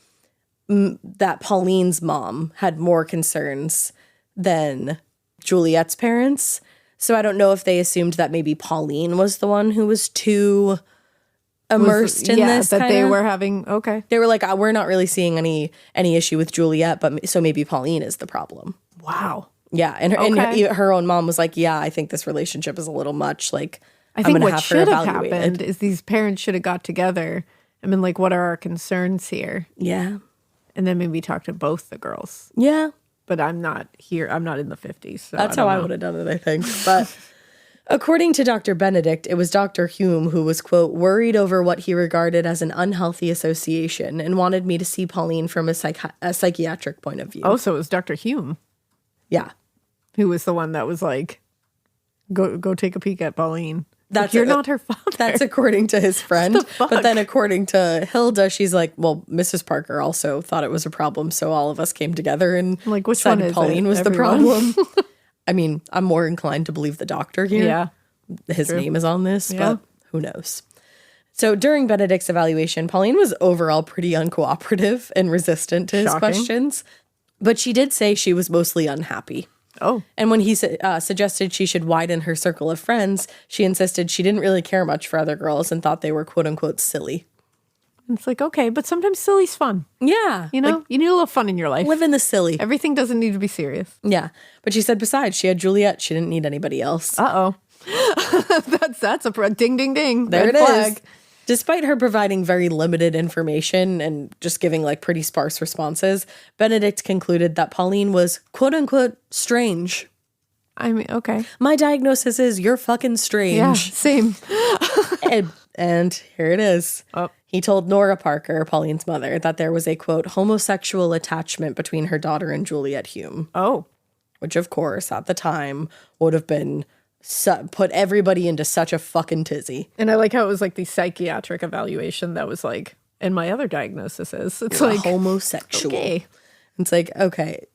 that Pauline's mom had more concerns than Juliet's parents. So I don't know if they assumed that maybe Pauline was the one who was too immersed in this.
That they were having, okay.
They were like, we're not really seeing any issue with Juliet, but so maybe Pauline is the problem.
Wow.
Yeah, and her own mom was like, yeah, I think this relationship is a little much. Like,
I think what should have happened is these parents should have got together and been like, what are our concerns here?
Yeah.
And then maybe talk to both the girls.
Yeah.
But I'm not here. I'm not in the 50s. So
that's how I would have done it, I think. But according to Dr. Benedict, it was Dr. Hume who was, quote, worried over what he regarded as an unhealthy association and wanted me to see Pauline from a psychiatric point of view.
Oh, so it was Dr. Hume.
Yeah.
Who was the one that was like, go take a peek at Pauline.
That's
you're not her father.
That's according to his friend. But then according to Hilda, she's like, well, Mrs. Parker also thought it was a problem. So all of us came together and
like, which one is
Pauline was everyone? The problem. I mean, I'm more inclined to believe the doctor here.
Yeah.
His name is on this, but who knows? So during Benedict's evaluation, Pauline was overall pretty uncooperative and resistant to his questions. But she did say she was mostly unhappy.
Oh.
And when he suggested she should widen her circle of friends, she insisted she didn't really care much for other girls and thought they were quote unquote silly.
It's like, okay, but sometimes silly's fun.
Yeah.
You know, you need a little fun in your life.
Live in the silly.
Everything doesn't need to be serious.
Yeah. But she said besides, she had Juliet. She didn't need anybody else.
Uh-oh. that's a ding, ding, ding.
There it is. Despite her providing very limited information and just giving like pretty sparse responses, Benedict concluded that Pauline was quote unquote strange.
I mean, okay.
My diagnosis is you're fucking strange.
Yeah, same.
and here it is.
Oh.
He told Honorah Parker, Pauline's mother, that there was a quote homosexual attachment between her daughter and Juliet Hume.
Oh.
Which of course at the time would have been put everybody into such a fucking tizzy.
And I like how it was like the psychiatric evaluation that was like, and my other diagnosis is, it's
you're
like
homosexual.
Okay.
It's like, okay.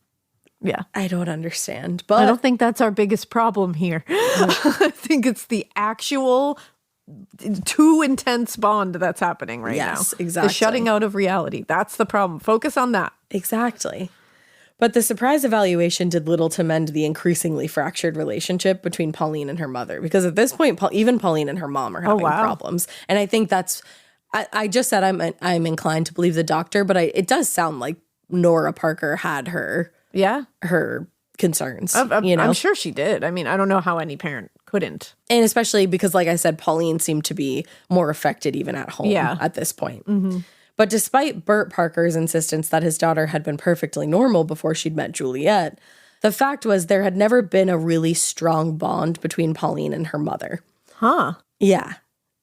Yeah.
I don't understand. But
I don't think that's our biggest problem here. I think it's the actual too intense bond that's happening right now.
Yes, exactly.
The shutting out of reality. That's the problem. Focus on that.
Exactly. But the surprise evaluation did little to mend the increasingly fractured relationship between Pauline and her mother. Because at this point, even Pauline and her mom are having problems. And I think that's, I just said I'm inclined to believe the doctor, but it does sound like Honorah Parker had her concerns. You know?
I'm sure she did. I mean, I don't know how any parent couldn't.
And especially because, like I said, Pauline seemed to be more affected even at home at this point. Mm-hmm. But despite Bert Parker's insistence that his daughter had been perfectly normal before she'd met Juliet, the fact was there had never been a really strong bond between Pauline and her mother.
Huh.
Yeah.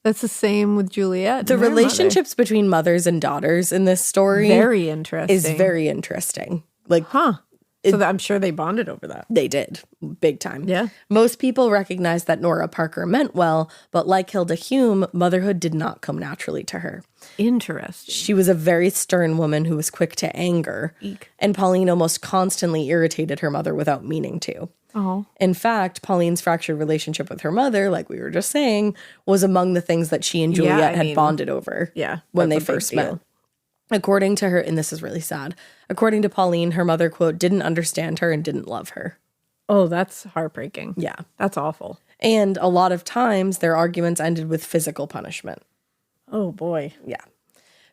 That's the same with Juliet.
The relationships between mothers and daughters in this story
very interesting.
Is very interesting. Like,
so I'm sure they bonded over that.
They did. Big time.
Yeah.
Most people recognize that Honorah Parker meant well, but like Hilda Hume, motherhood did not come naturally to her.
Interesting.
She was a very stern woman who was quick to anger.
Eek. And
Pauline almost constantly irritated her mother without meaning to.
Oh.
In fact, Pauline's fractured relationship with her mother, like we were just saying, was among the things that she and Juliet had bonded over when they first met. According to her, and this is really sad, according to Pauline, her mother, quote, didn't understand her and didn't love her.
Oh, that's heartbreaking.
Yeah.
That's awful.
And a lot of times their arguments ended with physical punishment.
Oh, boy.
Yeah.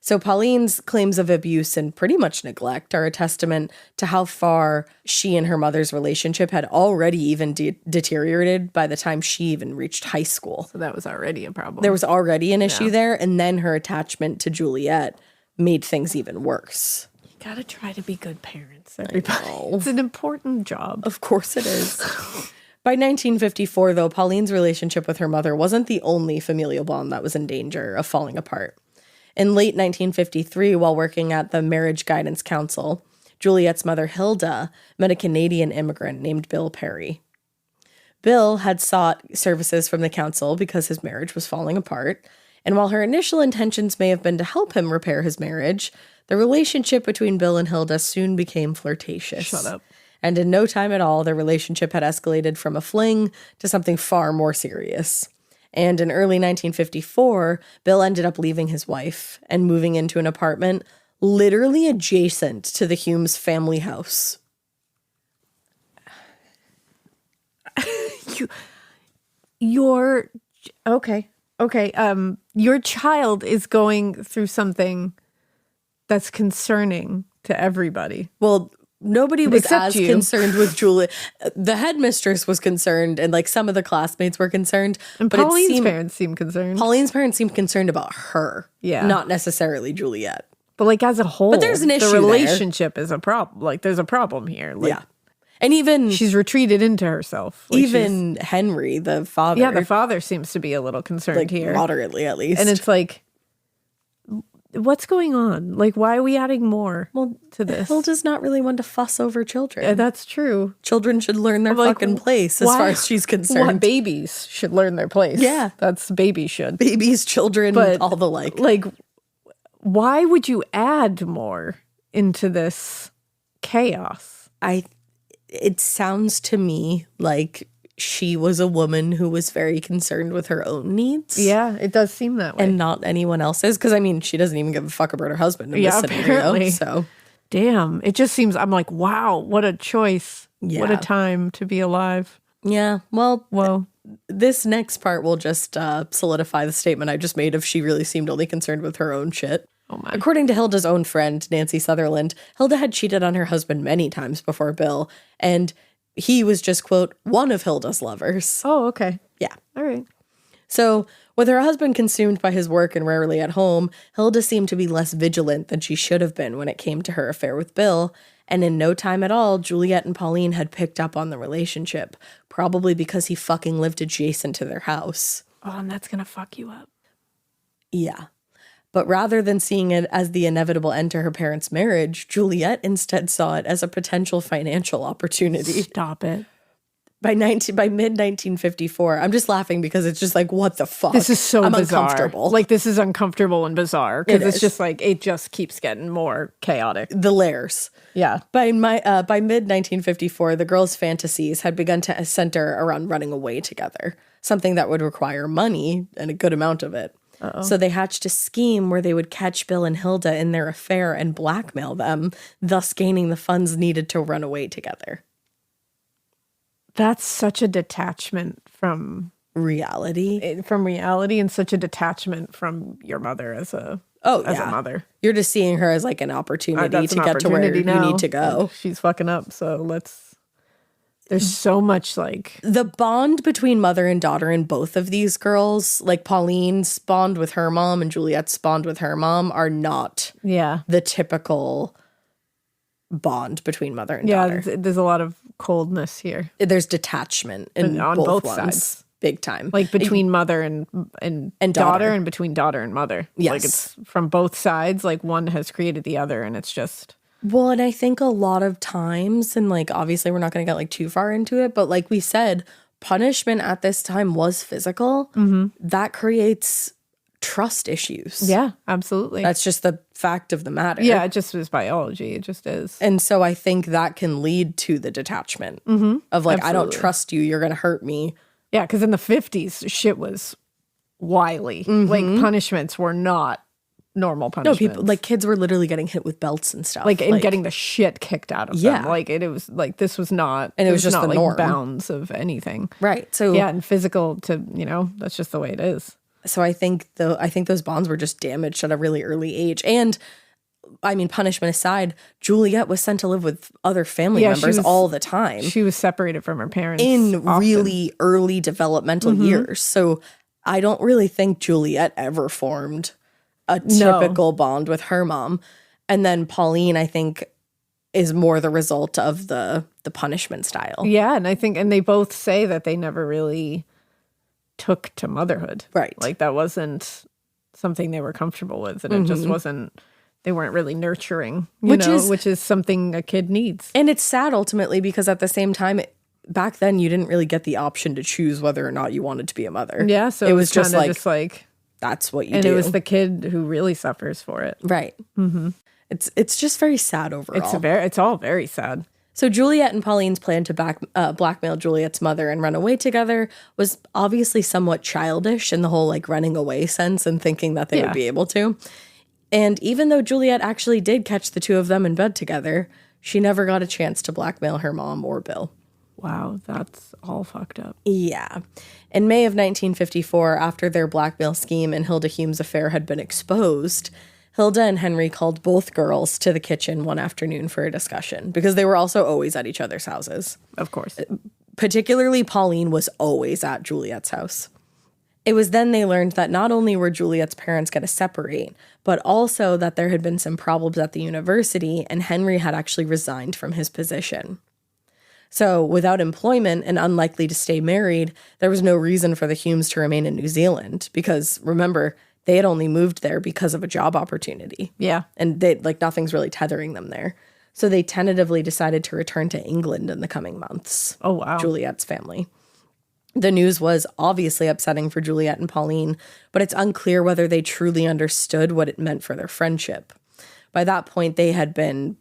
So Pauline's claims of abuse and pretty much neglect are a testament to how far she and her mother's relationship had already even deteriorated by the time she even reached high school.
So that was already a problem.
There was already an issue there, and then her attachment to Juliet made things even worse.
You gotta try to be good parents, everybody. It's an important job.
Of course it is. By 1954, though, Pauline's relationship with her mother wasn't the only familial bond that was in danger of falling apart. In late 1953, while working at the Marriage Guidance Council, Juliet's mother, Hilda, met a Canadian immigrant named Bill Perry. Bill had sought services from the council because his marriage was falling apart, and while her initial intentions may have been to help him repair his marriage, the relationship between Bill and Hilda soon became flirtatious.
Shut up.
And in no time at all, their relationship had escalated from a fling to something far more serious. And in early 1954, Bill ended up leaving his wife and moving into an apartment literally adjacent to the Humes' family house.
Your child is going through something that's concerning to everybody.
Well, nobody was
Except
as
you.
concerned with Juliet. The headmistress was concerned, and like some of the classmates were concerned.
And
but
Pauline's parents seemed concerned.
Pauline's parents seemed concerned about her,
Yeah.
not necessarily Juliet.
But like as a whole,
But there's an issue
the
there.
relationship is a problem. Like there's a problem here. Like,
Yeah, and even
she's retreated into herself. Like,
even Henry, the father,
yeah, the father seems to be a little concerned
like
here,
moderately at least.
and it's like, what's going on? Like, why are we adding more to this?
Hilda's not really one to fuss over children.
Yeah, that's true.
Children should learn their
Like,
fucking place as
why-
far as she's concerned.
What babies should learn their place?
Yeah.
That's babies should.
Babies, children,
But
all the like.
Like, why would you add more into this chaos?
It sounds to me like she was a woman who was very concerned with her own needs.
Yeah, it does seem that way.
And not anyone else's. Because, I mean, she doesn't even give a fuck about her husband in this scenario.
apparently.
So,
Damn, it just seems, I'm like, wow, what a choice.
Yeah.
What a time to be alive.
yeah. Well,
Whoa.
this next part will just solidify the statement I just made of she really seemed only concerned with her own shit.
Oh my.
According to Hilda's own friend, Nancy Sutherland, Hilda had cheated on her husband many times before Bill, and he was just, quote, one of Hilda's lovers.
Oh, okay.
Yeah.
All right.
So, with her husband consumed by his work and rarely at home, Hilda seemed to be less vigilant than she should have been when it came to her affair with Bill, and in no time at all, Juliet and Pauline had picked up on the relationship, probably because he fucking lived adjacent to their house.
Oh, and that's going to fuck you up.
Yeah. But rather than seeing it as the inevitable end to her parents' marriage, Juliet instead saw it as a potential financial opportunity.
Stop it.
By mid-1954, I'm just laughing because it's just like, what the fuck?
This is so
I'm
bizarre.
uncomfortable.
Like, this is uncomfortable and bizarre because
It
it's
is.
just like, it just keeps getting more chaotic.
The layers.
Yeah.
By mid-1954, the girls' fantasies had begun to center around running away together, something that would require money and a good amount of it.
Uh-oh.
So they hatched a scheme where they would catch Bill and Hilda in their affair and blackmail them, thus gaining the funds needed to run away together.
That's such a detachment from
Reality.
and such a detachment from your mother as a mother.
You're just seeing her as like an opportunity
That's
to
an
get to where
opportunity now.
you need to go.
She's fucking up, so there's so much like...
The bond between mother and daughter in both of these girls, like Pauline's bond with her mom and Juliet's bond with her mom, are not the typical bond between mother and daughter.
Yeah, there's a lot of coldness here.
There's detachment on both sides. Big time.
Like between mother and daughter, and between daughter and mother.
Yes.
Like it's from both sides, like one has created the other, and it's just...
Well, and I think a lot of times, and like obviously we're not going to get like too far into it, but like we said, punishment at this time was physical. Mm-hmm. That creates trust issues.
Yeah, absolutely.
That's just the fact of the matter.
Yeah, it just is biology. It just is.
And so I think that can lead to the detachment of like, I don't trust you. You're going to hurt me.
Yeah, because in the 50s, shit was wily. Like punishments were not normal punishments.
No, people like kids were literally getting hit with belts and stuff.
Like and getting the shit kicked out of them.
Yeah.
Like it was like this was not,
and it was just
not
the
like
norm.
bounds of anything.
Right. So
yeah, and physical to that's just the way it is.
So I think those bonds were just damaged at a really early age. And I mean, punishment aside, Juliet was sent to live with other family members all the time.
She was separated from her parents
in
often.
really early developmental years. So I don't really think Juliet ever formed a typical bond with her mom. And then Pauline, I think, is more the result of the punishment style.
Yeah, and I think, and they both say that they never really took to motherhood.
Right.
Like that wasn't something they were comfortable with, and it just wasn't, they weren't really nurturing, which is something a kid needs.
And it's sad ultimately because at the same time, back then you didn't really get the option to choose whether or not you wanted to be a mother.
Yeah, so
it was just
like
that's what you
and
do.
it was the kid who really suffers for it.
Right. Mm-hmm. It's just very sad overall.
It's all very sad.
So Juliet and Pauline's plan to blackmail Juliet's mother and run away together was obviously somewhat childish in the whole like running away sense and thinking that they would be able to. And even though Juliet actually did catch the two of them in bed together, she never got a chance to blackmail her mom or Bill.
Wow, that's all fucked up.
Yeah. In May of 1954, after their blackmail scheme and Hilda Hume's affair had been exposed, Hilda and Henry called both girls to the kitchen one afternoon for a discussion because they were also always at each other's houses.
Of course.
Particularly Pauline was always at Juliet's house. It was then they learned that not only were Juliet's parents going to separate, but also that there had been some problems at the university and Henry had actually resigned from his position. So without employment and unlikely to stay married, there was no reason for the Humes to remain in New Zealand because, remember, they had only moved there because of a job opportunity.
Yeah.
And nothing's really tethering them there. So they tentatively decided to return to England in the coming months.
Oh, wow.
Juliet's family. The news was obviously upsetting for Juliet and Pauline, but it's unclear whether they truly understood what it meant for their friendship. By that point, they had been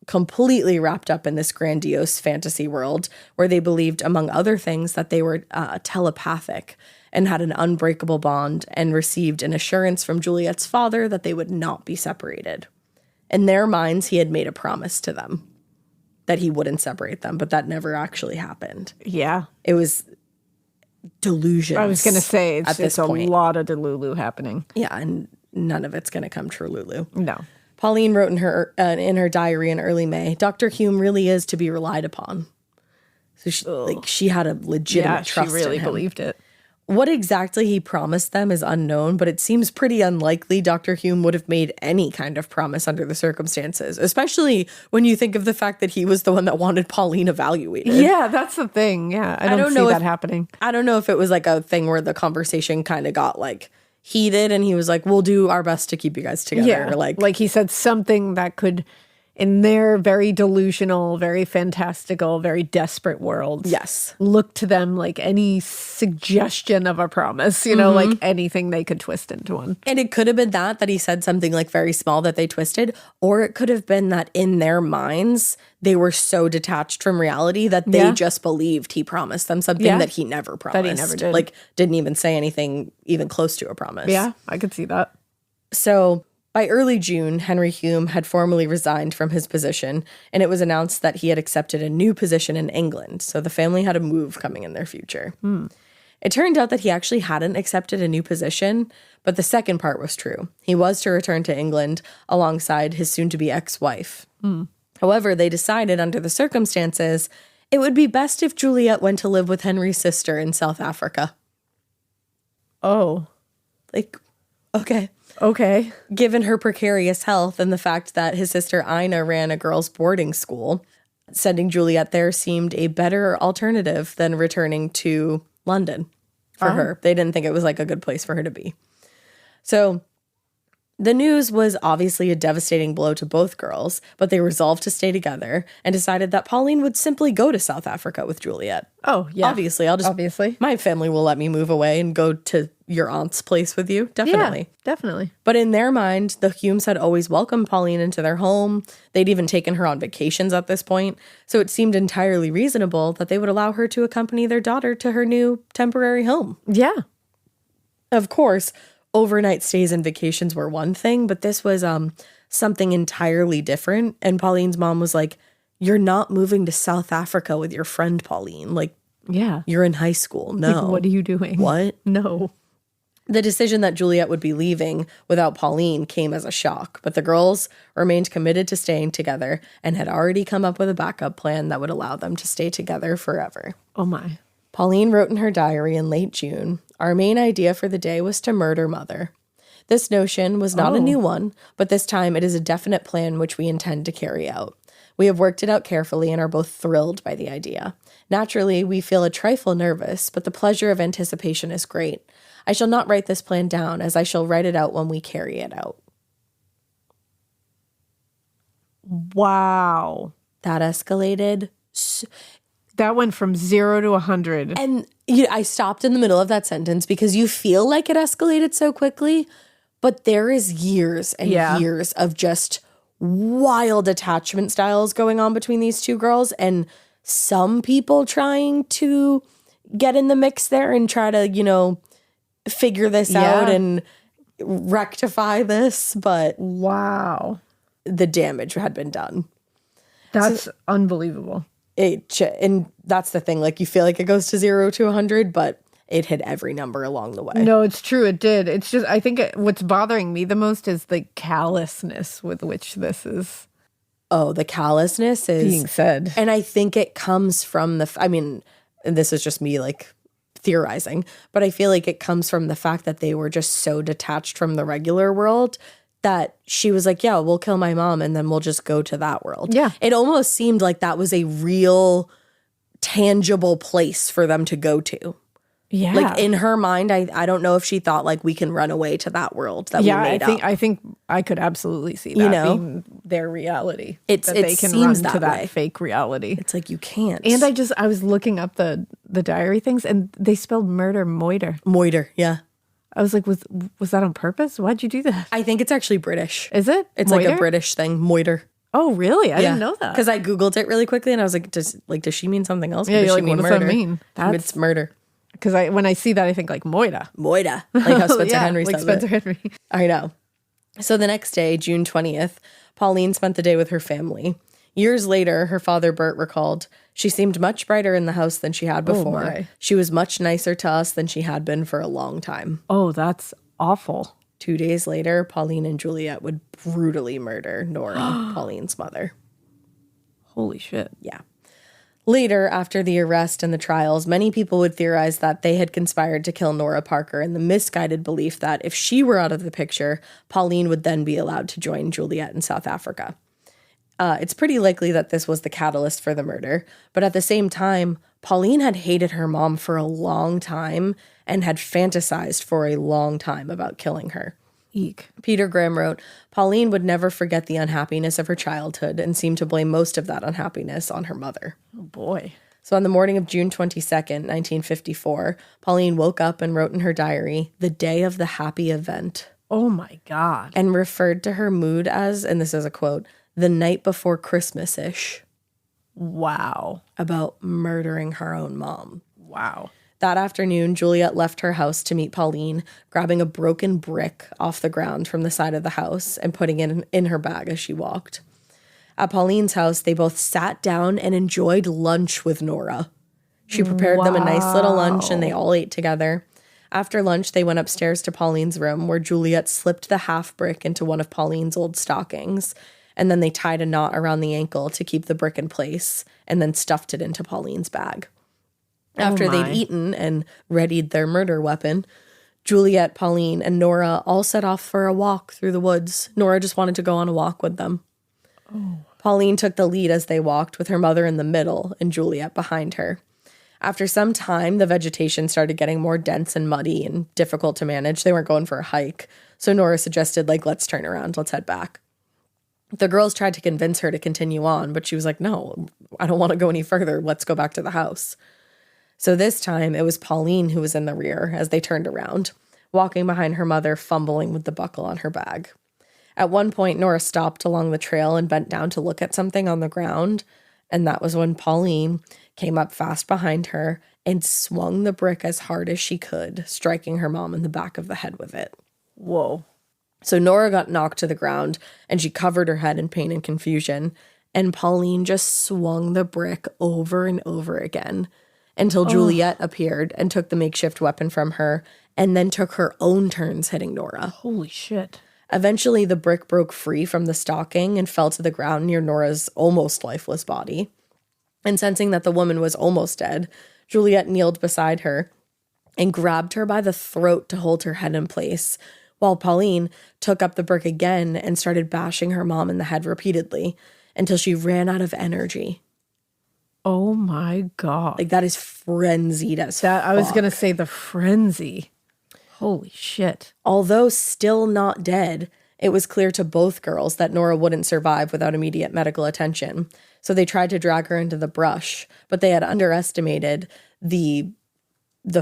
completely wrapped up in this grandiose fantasy world where they believed, among other things, that they were telepathic and had an unbreakable bond and received an assurance from Juliet's father that they would not be separated. In their minds, he had made a promise to them that he wouldn't separate them, but that never actually happened.
Yeah.
It was delusions.
I was going to say, it's a
point.
lot of delulu happening.
Yeah, and none of it's going to come true, Lulu.
No.
Pauline wrote in her diary in early May, Dr. Hume really is to be relied upon. So she had a legitimate trust in him.
She really believed it.
What exactly he promised them is unknown, but it seems pretty unlikely Dr. Hume would have made any kind of promise under the circumstances, especially when you think of the fact that he was the one that wanted Pauline evaluated.
Yeah, that's the thing. Yeah, I don't see that happening.
I don't know if it was like a thing where the conversation kind of got like heated and he was like, we'll do our best to keep you guys together.
Yeah, like he said something that could, in their very delusional, very fantastical, very desperate worlds,
yes,
look to them like any suggestion of a promise, you know, like anything they could twist into one.
And it could have been that he said something like very small that they twisted, or it could have been that in their minds, they were so detached from reality that they just believed he promised them something that he never promised.
That he never did.
Like, didn't even say anything even close to a promise.
Yeah, I could see that.
So by early June, Henry Hume had formally resigned from his position, and it was announced that he had accepted a new position in England, so the family had a move coming in their future. It turned out that he actually hadn't accepted a new position, but the second part was true. He was to return to England alongside his soon-to-be ex-wife. However, they decided under the circumstances, it would be best if Juliet went to live with Henry's sister in South Africa.
Oh.
Like, okay.
Okay.
Given her precarious health and the fact that his sister Ina ran a girls' boarding school, sending Juliet there seemed a better alternative than returning to London for her. They didn't think it was like a good place for her to be. So the news was obviously a devastating blow to both girls, but they resolved to stay together and decided that Pauline would simply go to South Africa with Juliet.
Oh, yeah.
Obviously. My family will let me move away and go to your aunt's place with you. Definitely.
Yeah, definitely.
But in their mind, the Humes had always welcomed Pauline into their home. They'd even taken her on vacations at this point. So it seemed entirely reasonable that they would allow her to accompany their daughter to her new temporary home.
Yeah.
Of course, overnight stays and vacations were one thing, but this was something entirely different. And Pauline's mom was like, you're not moving to South Africa with your friend Pauline. Like,
yeah,
you're in high school. No.
Like, what are you doing?
What?
No.
The decision that Juliet would be leaving without Pauline came as a shock, but the girls remained committed to staying together and had already come up with a backup plan that would allow them to stay together forever.
Oh my.
Pauline wrote in her diary in late June, "Our main idea for the day was to murder Mother. This notion was not a new one, but this time it is a definite plan which we intend to carry out. We have worked it out carefully and are both thrilled by the idea. Naturally, we feel a trifle nervous, but the pleasure of anticipation is great. I shall not write this plan down, as I shall write it out when we carry it out."
Wow.
That escalated.
That went from 0 to 100.
And I stopped in the middle of that sentence because you feel like it escalated so quickly, but there is years and years of just wild attachment styles going on between these two girls, and some people trying to get in the mix there and try to, figure this out and rectify this, but
wow,
the damage had been done.
That's unbelievable.
And that's the thing, like, you feel like it goes to 0 to 100, but it hit every number along the way.
No, it's true. It did. It's just, I think what's bothering me the most is the callousness with which this is.
Oh, the callousness is
being said.
And I think it comes from and this is just me like theorizing, but I feel like it comes from the fact that they were just so detached from the regular world that she was like, yeah, we'll kill my mom and then we'll just go to that world.
Yeah.
It almost seemed like that was a real tangible place for them to go to.
Yeah.
Like in her mind, I don't know if she thought like we can run away to that world that we made up.
I think I could absolutely see that being their reality.
It
they can
seems
run to
that way.
that fake reality.
It's like you can't.
And I was looking up the diary things and they spelled murder moiter.
Moiter, yeah.
I was like, was that on purpose? Why'd you do that?
I think it's actually British.
Is it?
It's
moiter?
like a British thing, moiter.
Oh, really? I didn't know that.
Because I Googled it really quickly and I was like, does she mean something else?
Yeah,
does she
like,
mean
what
murder?
does that mean?
It's murder.
Because when I see that, I think like moita.
Moita. Like how Spencer Henry says
Spencer
it.
Henry.
I know. So the next day, June 20th, Pauline spent the day with her family. Years later, her father, Bert, recalled, she seemed much brighter in the house than she had before.
My.
She was much nicer to us than she had been for a long time.
Oh, that's awful.
2 days later, Pauline and Juliet would brutally murder Nora, Pauline's mother.
Holy shit.
Yeah. Later, after the arrest and the trials, many people would theorize that they had conspired to kill Honorah Parker in the misguided belief that if she were out of the picture, Pauline would then be allowed to join Juliet in South Africa. It's pretty likely that this was the catalyst for the murder, but at the same time, Pauline had hated her mom for a long time and had fantasized for a long time about killing her.
Eek.
Peter Graham wrote, Pauline would never forget the unhappiness of her childhood and seemed to blame most of that unhappiness on her mother.
Oh, boy.
So on the morning of June 22nd, 1954, Pauline woke up and wrote in her diary, the day of the happy event.
Oh, my God.
And referred to her mood as, and this is a quote, the night before Christmas-ish.
Wow.
About murdering her own mom.
Wow.
That afternoon, Juliet left her house to meet Pauline, grabbing a broken brick off the ground from the side of the house and putting it in her bag as she walked. At Pauline's house, they both sat down and enjoyed lunch with Nora. She prepared them a nice little lunch and they all ate together. After lunch, they went upstairs to Pauline's room where Juliet slipped the half brick into one of Pauline's old stockings, and then they tied a knot around the ankle to keep the brick in place and then stuffed it into Pauline's bag. After they'd eaten and readied their murder weapon, Juliet, Pauline, and Nora all set off for a walk through the woods. Nora just wanted to go on a walk with them. Oh. Pauline took the lead as they walked, with her mother in the middle and Juliet behind her. After some time, the vegetation started getting more dense and muddy and difficult to manage. They weren't going for a hike. So Nora suggested, let's turn around. Let's head back. The girls tried to convince her to continue on, but she was like, no, I don't want to go any further. Let's go back to the house. So this time, it was Pauline who was in the rear as they turned around, walking behind her mother, fumbling with the buckle on her bag. At one point, Nora stopped along the trail and bent down to look at something on the ground, and that was when Pauline came up fast behind her and swung the brick as hard as she could, striking her mom in the back of the head with it.
Whoa.
So Nora got knocked to the ground, and she covered her head in pain and confusion, and Pauline just swung the brick over and over again, until Juliet appeared and took the makeshift weapon from her and then took her own turns hitting Nora.
Holy shit.
Eventually, the brick broke free from the stocking and fell to the ground near Nora's almost lifeless body. And sensing that the woman was almost dead, Juliet kneeled beside her and grabbed her by the throat to hold her head in place, while Pauline took up the brick again and started bashing her mom in the head repeatedly until she ran out of energy.
Oh my God.
That is frenzied as
that.
fuck.
I was going to say the frenzy. Holy shit.
Although still not dead, it was clear to both girls that Nora wouldn't survive without immediate medical attention. So they tried to drag her into the brush, but they had underestimated the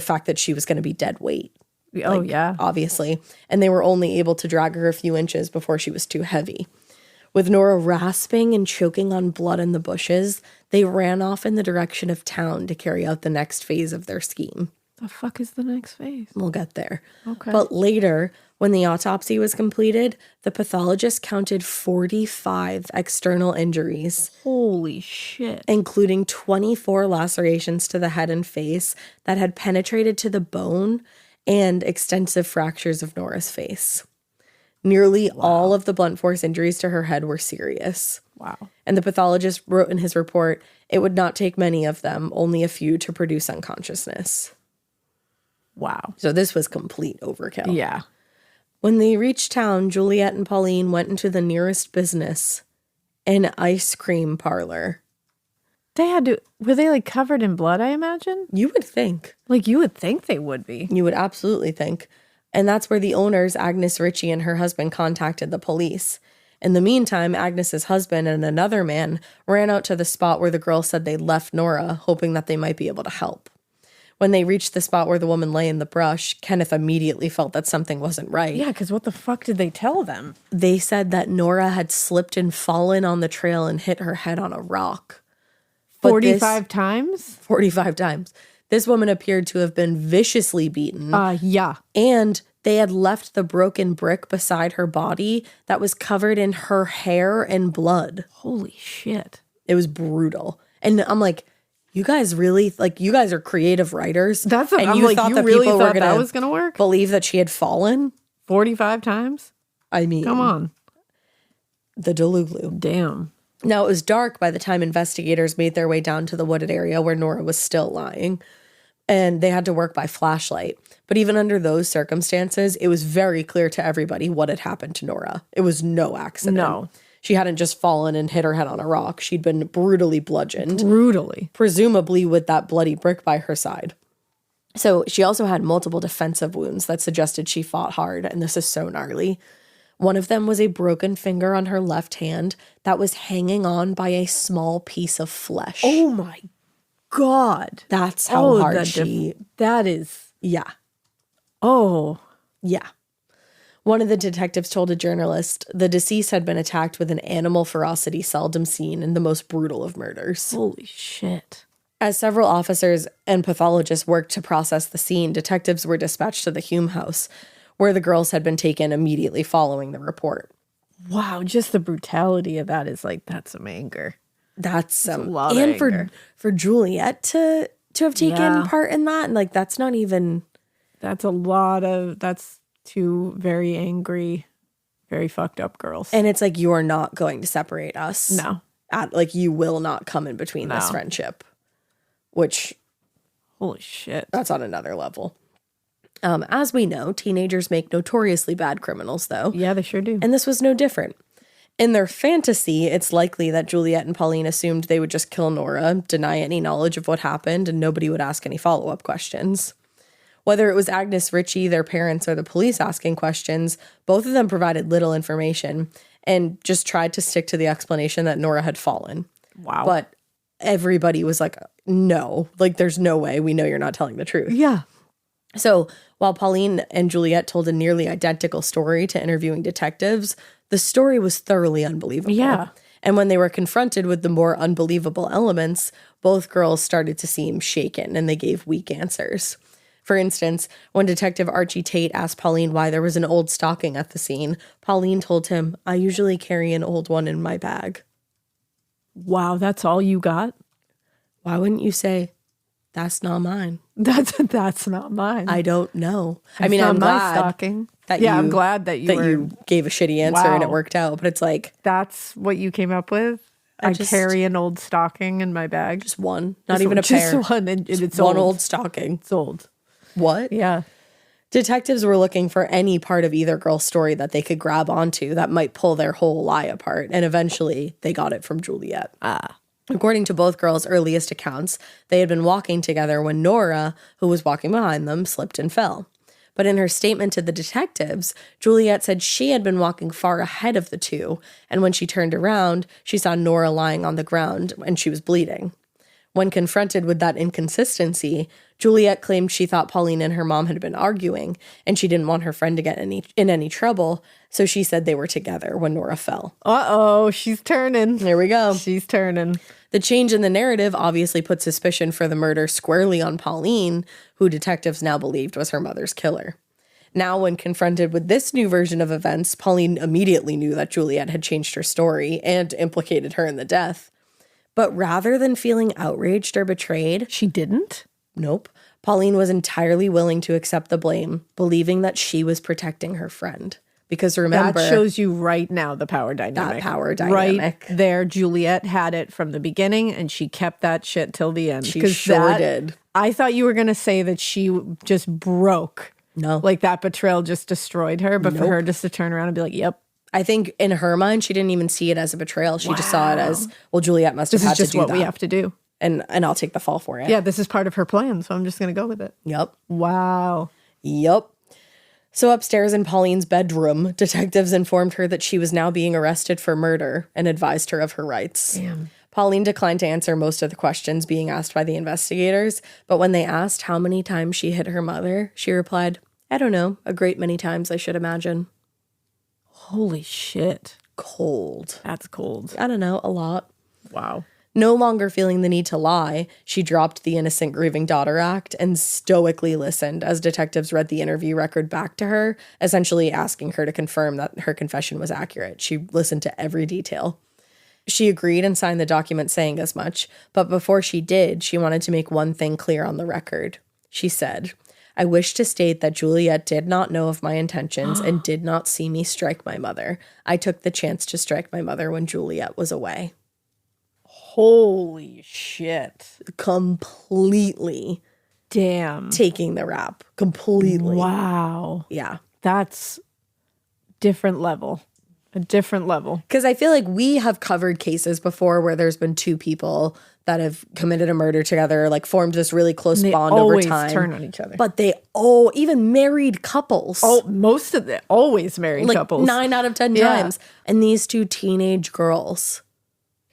fact that she was going to be dead weight.
Oh, yeah.
Obviously. And they were only able to drag her a few inches before she was too heavy. With Nora rasping and choking on blood in the bushes, they ran off in the direction of town to carry out the next phase of their scheme.
The fuck is the next phase?
We'll get there.
Okay.
But later, When the autopsy was completed, the pathologist counted 45 external injuries.
Holy shit.
Including 24 lacerations to the head and face that had penetrated to the bone and extensive fractures of Nora's face. Nearly all of the blunt force injuries to her head were serious.
Wow.
And the pathologist wrote in his report, it would not take many of them, only a few to produce unconsciousness.
Wow.
So this was complete overkill.
Yeah.
When they reached town, Juliet and Pauline went into the nearest business, an ice cream parlor.
Were they like covered in blood, I imagine?
You would think.
Like you would think they would be.
You would absolutely think. And that's where the owners, Agnes Ritchie and her husband, contacted the police. In the meantime, Agnes's husband and another man ran out to the spot where the girls said they left Nora, hoping that they might be able to help. When they reached the spot where the woman lay in the brush, Kenneth immediately felt that something wasn't right.
Yeah, because what the fuck did they tell them?
They said that Nora had slipped and fallen on the trail and hit her head on a rock.
45 times?
45 times. This woman appeared to have been viciously beaten.
Yeah.
And they had left the broken brick beside her body that was covered in her hair and blood.
Holy shit.
It was brutal. And I'm like, you guys really, like, you guys are creative writers.
And
you
like,
thought
you
that
really
people
thought
were
that
going
was going to work?
believe that she had fallen?
45 times?
I mean,
come on.
The Delulu.
Damn.
Now, it was dark by the time investigators made their way down to the wooded area where Nora was still lying. And they had to work by flashlight. But even under those circumstances, it was very clear to everybody what had happened to Nora. It was no accident.
No.
She hadn't just fallen and hit her head on a rock. She'd been brutally bludgeoned.
Brutally.
Presumably with that bloody brick by her side. So she also had multiple defensive wounds that suggested she fought hard, and this is so gnarly. One of them was a broken finger on her left hand that was hanging on by a small piece of flesh.
Oh my God.
That's how hard
that is.
Yeah.
Oh.
Yeah. One of the detectives told a journalist the deceased had been attacked with an animal ferocity seldom seen in the most brutal of murders.
Holy shit.
As several officers and pathologists worked to process the scene, detectives were dispatched to the Hume house, where the girls had been taken immediately following the report.
Wow, just the brutality of that is like, that's some anger.
That's
a lot of
and
anger.
for Juliet to have taken part in that, and like that's not even.
That's two very angry, very fucked up girls.
And it's like, you're not going to separate us.
No.
Like, you will not come in between this friendship. Which.
Holy shit.
That's on another level. As we know, teenagers make notoriously bad criminals, though.
Yeah, they sure do.
And this was no different. In their fantasy, it's likely that Juliet and Pauline assumed they would just kill Nora, deny any knowledge of what happened, and nobody would ask any follow-up questions. Whether it was Agnes Ritchie, their parents, or the police asking questions, both of them provided little information and just tried to stick to the explanation that Nora had fallen.
Wow.
But everybody was like, no, like there's no way. We know you're not telling the truth.
Yeah.
So while Pauline and Juliet told a nearly identical story to interviewing detectives, the story was thoroughly unbelievable.
Yeah.
And when they were confronted with the more unbelievable elements, both girls started to seem shaken and they gave weak answers. For instance, when Detective Archie Tate asked Pauline why there was an old stocking at the scene, Pauline told him, I usually carry an old one in my bag.
Wow, that's all you got?
Why wouldn't you say, that's not mine?
That's not mine.
I don't know.
That's I'm glad stocking. I'm glad that you
gave a shitty answer and it worked out. But it's like,
that's what you came up with? I carry an old stocking in my bag.
Just one. Not even a pair.
Just one. And it's
one old stocking.
It's old.
What?
Yeah.
Detectives were looking for any part of either girl's story that they could grab onto that might pull their whole lie apart. And eventually they got it from Juliet. According to both girls' earliest accounts, they had been walking together when Nora, who was walking behind them, slipped and fell. But in her statement to the detectives, Juliet said she had been walking far ahead of the two, and when she turned around, she saw Nora lying on the ground and she was bleeding. When confronted with that inconsistency, Juliet claimed she thought Pauline and her mom had been arguing, and she didn't want her friend to get in any trouble, so she said they were together when Nora fell.
Uh-oh, she's turning.
There we go.
She's turning.
The change in the narrative obviously put suspicion for the murder squarely on Pauline, who detectives now believed was her mother's killer. Now, when confronted with this new version of events, Pauline immediately knew that Juliet had changed her story and implicated her in the death. But rather than feeling outraged or betrayed...
She didn't?
Nope. Pauline was entirely willing to accept the blame, believing that she was protecting her friend. Because remember...
That shows you right now the power dynamic.
That power dynamic.
Right there, Juliet had it from the beginning, and she kept that shit till the end.
She sure did.
I thought you were going to say that she just broke.
No.
Like that betrayal just destroyed her, but for her just to turn around and be like, yep.
I think in her mind, she didn't even see it as a betrayal. She just saw it as, well, Juliet must have had to do that.
This is just what we have to do.
And I'll take the fall for it.
Yeah, this is part of her plan, so I'm just going to go with it.
Yep.
Wow.
Yep. So upstairs in Pauline's bedroom, detectives informed her that she was now being arrested for murder and advised her of her rights.
Damn.
Pauline declined to answer most of the questions being asked by the investigators, but when they asked how many times she hit her mother, she replied, I don't know, a great many times, I should imagine.
Holy shit.
Cold.
That's cold.
I don't know, a lot.
Wow.
No longer feeling the need to lie, she dropped the Innocent Grieving Daughter Act and stoically listened as detectives read the interview record back to her, essentially asking her to confirm that her confession was accurate. She listened to every detail. She agreed and signed the document saying as much, but before she did, she wanted to make one thing clear on the record. She said, I wish to state that Juliet did not know of my intentions and did not see me strike my mother. I took the chance to strike my mother when Juliet was away.
Holy shit.
Completely.
Damn.
Taking the rap. Completely.
Wow.
Yeah.
That's different level. A different level.
Because I feel like we have covered cases before where there's been two people that have committed a murder together, like formed this really close bond over time.
Always turn on each other.
But they, even married couples.
Oh, most of them, always married couples.
9 out of 10 times. And these two teenage girls,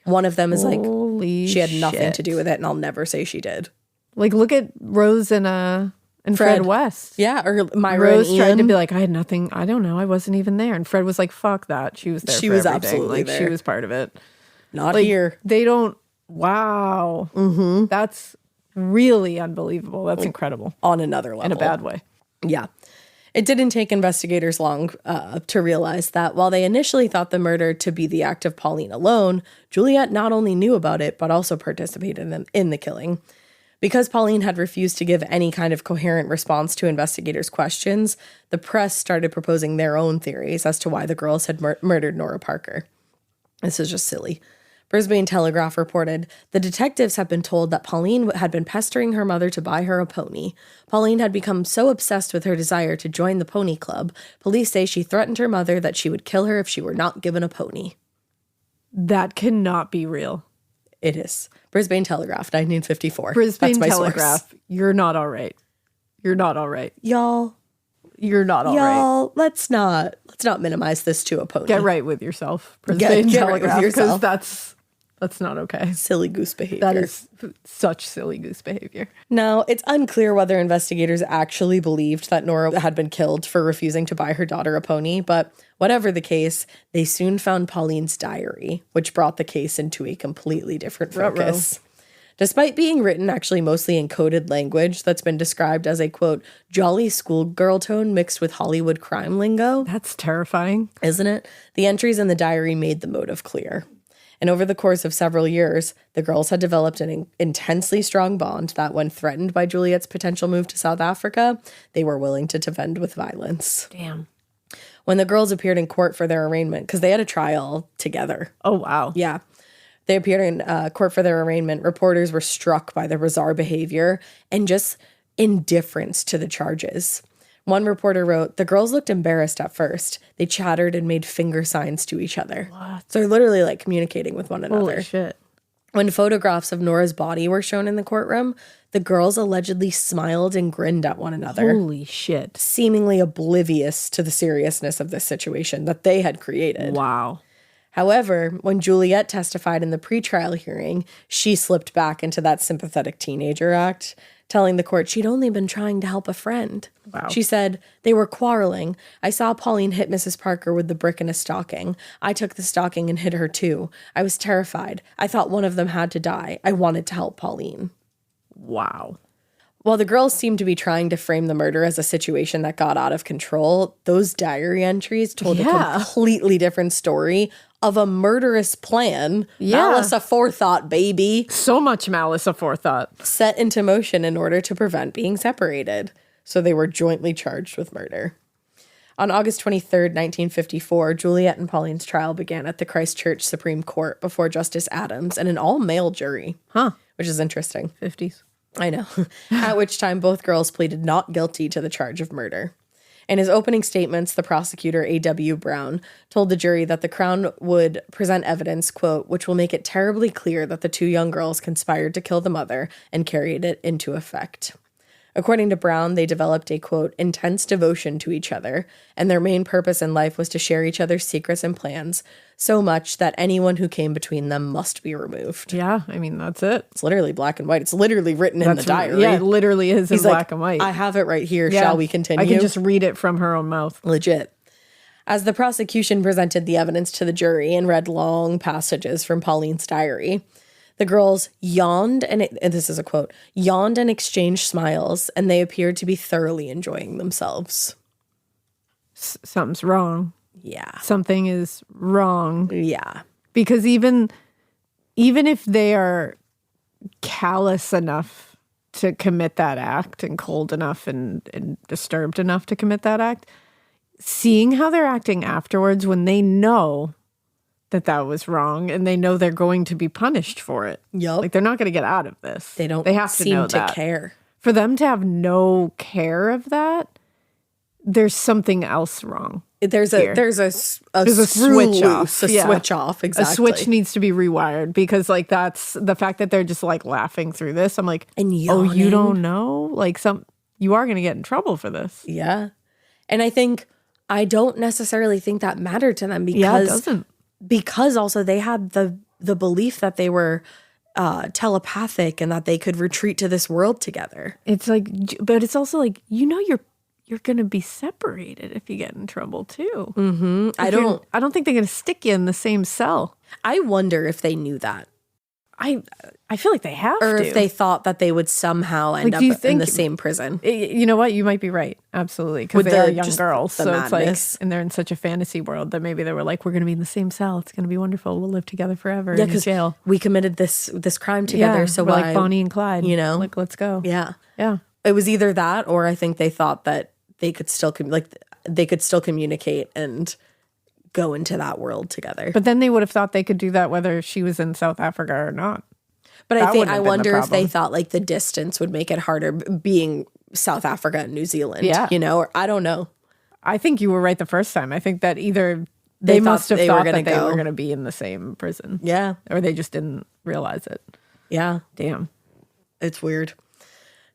one of them is
Holy
she had nothing
shit.
to do with it, and I'll never say she did.
Like, look at Rose and Fred West.
Yeah, or Myra
Rose
and
tried
Ian.
to be like, I had nothing, I don't know, I wasn't even there. And Fred was like, fuck that. She was there
She
for
was
everything.
absolutely
like,
there.
She was part of it.
Not
Like,
here.
They don't, wow. Mm-hmm. That's really unbelievable. That's incredible.
On another level.
In a bad way.
Yeah. It didn't take investigators long to realize that while they initially thought the murder to be the act of Pauline alone, Juliet not only knew about it, but also participated in the killing. Because Pauline had refused to give any kind of coherent response to investigators' questions, the press started proposing their own theories as to why the girls had murdered Honorah Parker. This is just silly. Brisbane Telegraph reported, the detectives have been told that Pauline had been pestering her mother to buy her a pony. Pauline had become so obsessed with her desire to join the pony club, police say she threatened her mother that she would kill her if she were not given a pony.
That cannot be real.
It is. Brisbane Telegraph, 1954.
Brisbane
That's my
Telegraph,
source.
You're not all right. You're not all right.
Y'all, let's not minimize this to a pony.
Get right with yourself, Brisbane
Get right with
Telegraph,
yourself.
because that's not okay.
Silly goose behavior.
That is such silly goose behavior.
Now, it's unclear whether investigators actually believed that Honorah had been killed for refusing to buy her daughter a pony, but whatever the case, they soon found Pauline's diary, which brought the case into a completely different focus. Despite being written actually mostly in coded language that's been described as a, quote, jolly schoolgirl tone mixed with Hollywood crime lingo.
That's terrifying.
Isn't it? The entries in the diary made the motive clear. And over the course of several years, the girls had developed an intensely strong bond that when threatened by Juliet's potential move to South Africa, they were willing to defend with violence.
Damn.
When the girls appeared in court for their arraignment, because they had a trial together.
Oh, wow.
Yeah. They appeared in court for their arraignment. Reporters were struck by their bizarre behavior and just indifference to the charges. One reporter wrote, the girls looked embarrassed at first. They chattered and made finger signs to each other.
What?
So they're literally like communicating with one another.
Holy shit.
When photographs of Nora's body were shown in the courtroom, the girls allegedly smiled and grinned at one another.
Holy shit.
Seemingly oblivious to the seriousness of this situation that they had created.
Wow.
However, when Juliet testified in the pretrial hearing, she slipped back into that sympathetic teenager act, telling the court she'd only been trying to help a friend.
Wow.
She said, they were quarreling. I saw Pauline hit Mrs. Parker with the brick in a stocking. I took the stocking and hit her too. I was terrified. I thought one of them had to die. I wanted to help Pauline.
Wow.
While the girls seemed to be trying to frame the murder as a situation that got out of control, those diary entries told a completely different story of a murderous plan. Malice aforethought, baby.
So much malice aforethought.
Set into motion in order to prevent being separated. So they were jointly charged with murder. On August 23rd, 1954, Juliet and Pauline's trial began at the Christchurch Supreme Court before Justice Adams and an all-male jury. Which is interesting.
50s.
I know. At which time both girls pleaded not guilty to the charge of murder. In his opening statements, the prosecutor, A.W. Brown, told the jury that the Crown would present evidence, quote, which will make it terribly clear that the two young girls conspired to kill the mother and carried it into effect. According to Brown, they developed a, quote, intense devotion to each other, and their main purpose in life was to share each other's secrets and plans, so much that anyone who came between them must be removed.
Yeah, I mean, that's it.
It's literally black and white. It's literally written in the diary.
Yeah, it literally is in black and white.
I have it right here. Yeah. Shall we continue?
I can just read it from her own mouth.
Legit. As the prosecution presented the evidence to the jury and read long passages from Pauline's diary, the girls yawned, and this is a quote, yawned and exchanged smiles, and they appeared to be thoroughly enjoying themselves.
Something's wrong.
Yeah.
Something is wrong.
Yeah.
Because even if they are callous enough to commit that act and cold enough and disturbed enough to commit that act, seeing how they're acting afterwards when they know that was wrong and they know they're going to be punished for it.
Yep.
Like, they're not going to get out of this.
They don't
They have to
seem
know
to
that.
care.
For them to have no care of that, there's something else wrong.
There's a
switch off.
A switch off, exactly.
A switch needs to be rewired because, like, that's the fact that they're just, like, laughing through this. I'm like,
and yawning.
Oh, you don't know? Like, you are going to get in trouble for this.
Yeah. And I don't necessarily think that mattered to them because...
Yeah, it doesn't.
Because also they had the belief that they were telepathic and that they could retreat to this world together.
It's like, but it's also like, you know, you're going to be separated if you get in trouble too.
Mm-hmm. I
don't think they're going to stick you in the same cell.
I wonder if they knew that.
I feel like they have
or
to.
If they thought that they would somehow end up in the same prison.
You know what? You might be right. Absolutely. Because they're young girls. So
madness.
It's like, and they're in such a fantasy world that maybe they were like, we're going to be in the same cell. It's going to be wonderful. We'll live together forever in jail.
We committed this crime together. So
we're like Bonnie and Clyde.
You know?
Like, let's go.
Yeah.
Yeah.
It was either that or I think they thought that they could still communicate and go into that world together.
But then they would have thought they could do that whether she was in South Africa or not.
But I wonder if they thought like the distance would make it harder being South Africa and New Zealand, you know, or I don't know.
I think you were right the first time. I think that either they must have thought that they were going to be in the same prison.
Yeah.
Or they just didn't realize it.
Yeah.
Damn.
It's weird.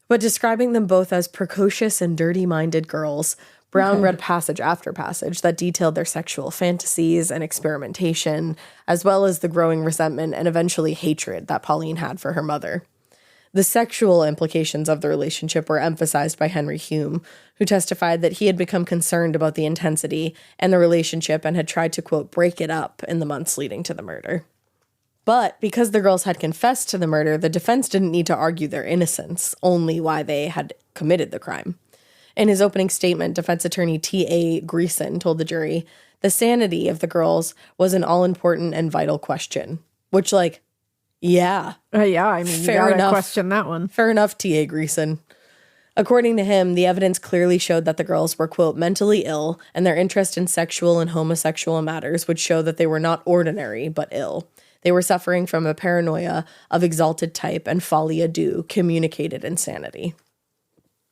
But describing them both as precocious and dirty-minded girls, Brown read passage after passage that detailed their sexual fantasies and experimentation, as well as the growing resentment and eventually hatred that Pauline had for her mother. The sexual implications of the relationship were emphasized by Henry Hume, who testified that he had become concerned about the intensity and the relationship and had tried to, quote, break it up in the months leading to the murder. But because the girls had confessed to the murder, the defense didn't need to argue their innocence, only why they had committed the crime. In his opening statement, defense attorney T.A. Greason told the jury, the sanity of the girls was an all-important and vital question. Which, like, yeah.
Yeah, I mean, you gotta question that one.
Fair enough, T.A. Greason. According to him, the evidence clearly showed that the girls were, quote, mentally ill, and their interest in sexual and homosexual matters would show that they were not ordinary, but ill. They were suffering from a paranoia of exalted type and folie à deux, communicated insanity.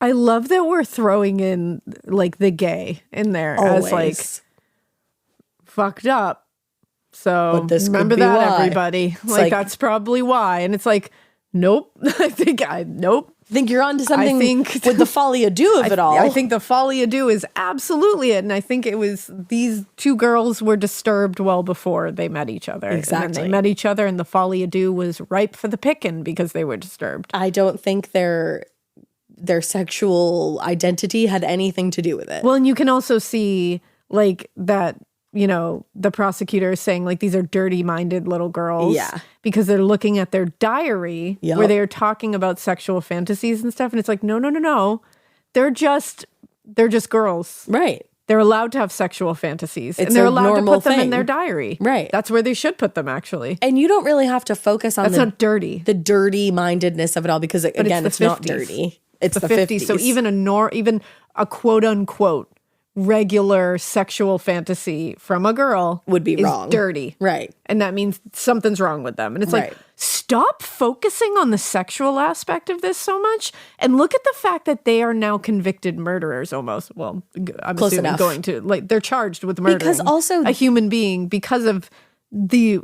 I love that we're throwing in, like, the gay in there as, like, fucked up. So remember that, why. Everybody. Like, that's probably why. And it's like, nope. I think
you're onto something with the folie à deux of it all.
I think the folie à deux is absolutely it. And I think it was these two girls were disturbed well before they met each other.
Exactly.
And then they met each other and the folie à deux was ripe for the picking because they were disturbed.
I don't think their sexual identity had anything to do with it.
Well, and you can also see, like, that you know, the prosecutor is saying, like, these are dirty-minded little girls.
Yeah.
Because they're looking at their diary
Yep.
where they're talking about sexual fantasies and stuff. And it's like, no. They're just girls.
Right.
They're allowed to have sexual fantasies.
It's
and they're
a
allowed to
normal
put them in
thing.
their diary.
Right.
That's where they should put them, actually.
And you don't really have to focus on
That's not dirty.
the dirty-mindedness of it all because, again, it's not
50s.
dirty. It's the
50s.
50s.
So even a quote-unquote regular sexual fantasy from a girl
would be
is
wrong.
dirty.
Right.
And that means something's wrong with them. And it's
Right.
like, stop focusing on the sexual aspect of this so much and look at the fact that they are now convicted murderers almost. Well, I'm
Close
assuming
enough.
going to, like, they're charged with murdering
Because also
a human being because of the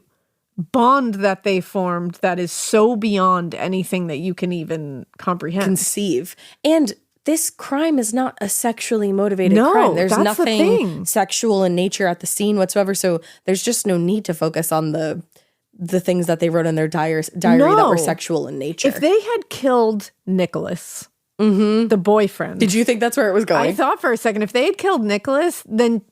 bond that they formed that is so beyond anything that you can even comprehend.
conceive. And this crime is not a sexually motivated
No,
crime. There's
that's the
nothing
thing.
sexual in nature at the scene whatsoever. So there's just no need to focus on the things that they wrote in their diary that
No.
were sexual in nature.
If they had killed Nicholas, the boyfriend.
Did you think that's where it was going?
I thought for a second, if they had killed Nicholas, then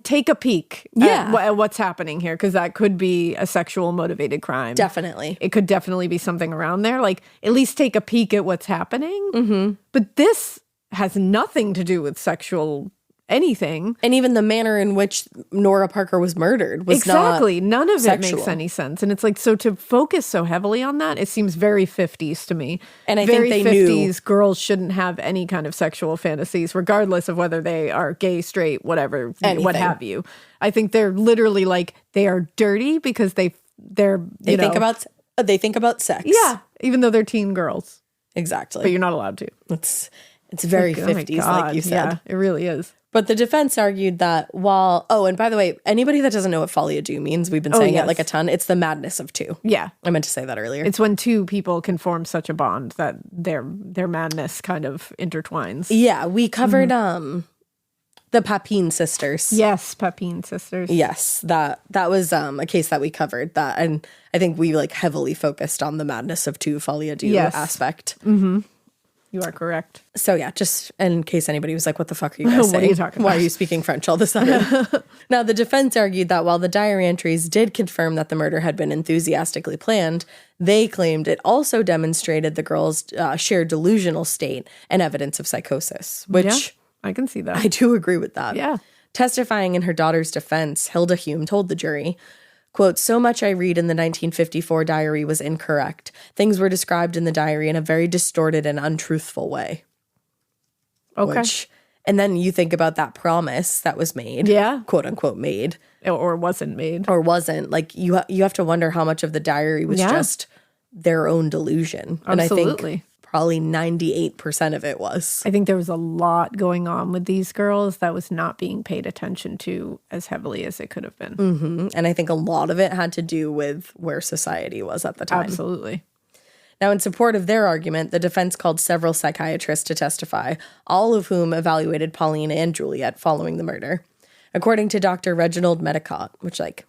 take a peek at what's happening here, because that could be a sexual motivated crime.
Definitely.
It could definitely be something around there. Like, at least take a peek at what's happening. Mm-hmm. But this has nothing to do with sexual anything.
And even the manner in which Honorah Parker was murdered was
Exactly.
not
None of
sexual.
it makes any sense. And it's like, so to focus so heavily on that, it seems very 50s to me.
And I
very
think they knew
50s girls shouldn't have any kind of sexual fantasies, regardless of whether they are gay, straight, whatever,
Anything.
what have you. I think they're literally like, they are dirty because they
think about sex.
Yeah, even though they're teen girls.
Exactly.
But you're not allowed to.
It's very
Oh my
50s,
God,
like you said.
Yeah, it really is.
But the defense argued that and by the way, anybody that doesn't know what folie à deux means, we've been saying
yes.
it like a ton. It's the madness of two.
Yeah.
I meant to say that earlier.
It's when two people can form such a bond that their madness kind of intertwines.
Yeah, we covered the Papine sisters.
Yes, Papine sisters.
Yes, that was a case that we covered that, and I think we like heavily focused on the madness of two folie à deux aspect.
Mm-hmm. You are correct.
So yeah, just in case anybody was like, what the fuck are you guys saying?
What are you talking about?
Why are you speaking French all of a sudden? Now, the defense argued that while the diary entries did confirm that the murder had been enthusiastically planned, they claimed it also demonstrated the girls' shared delusional state and evidence of psychosis, which
Yeah, I can see that.
I do agree with that.
Yeah.
Testifying in her daughter's defense, Hilda Hume told the jury, quote, "So much I read in the 1954 diary was incorrect. Things were described in the diary in a very distorted and untruthful way."
Okay.
And then you think about that promise that was made.
Yeah.
Quote unquote made.
Or wasn't made.
Or wasn't. Like you have to wonder how much of the diary was just their own delusion. And
Absolutely.
I think probably 98% of it was.
I think there was a lot going on with these girls that was not being paid attention to as heavily as it could have been.
Mm-hmm. And I think a lot of it had to do with where society was at the time.
Absolutely.
Now, in support of their argument, the defense called several psychiatrists to testify, all of whom evaluated Pauline and Juliet following the murder. According to Dr. Reginald Medicott, which, like,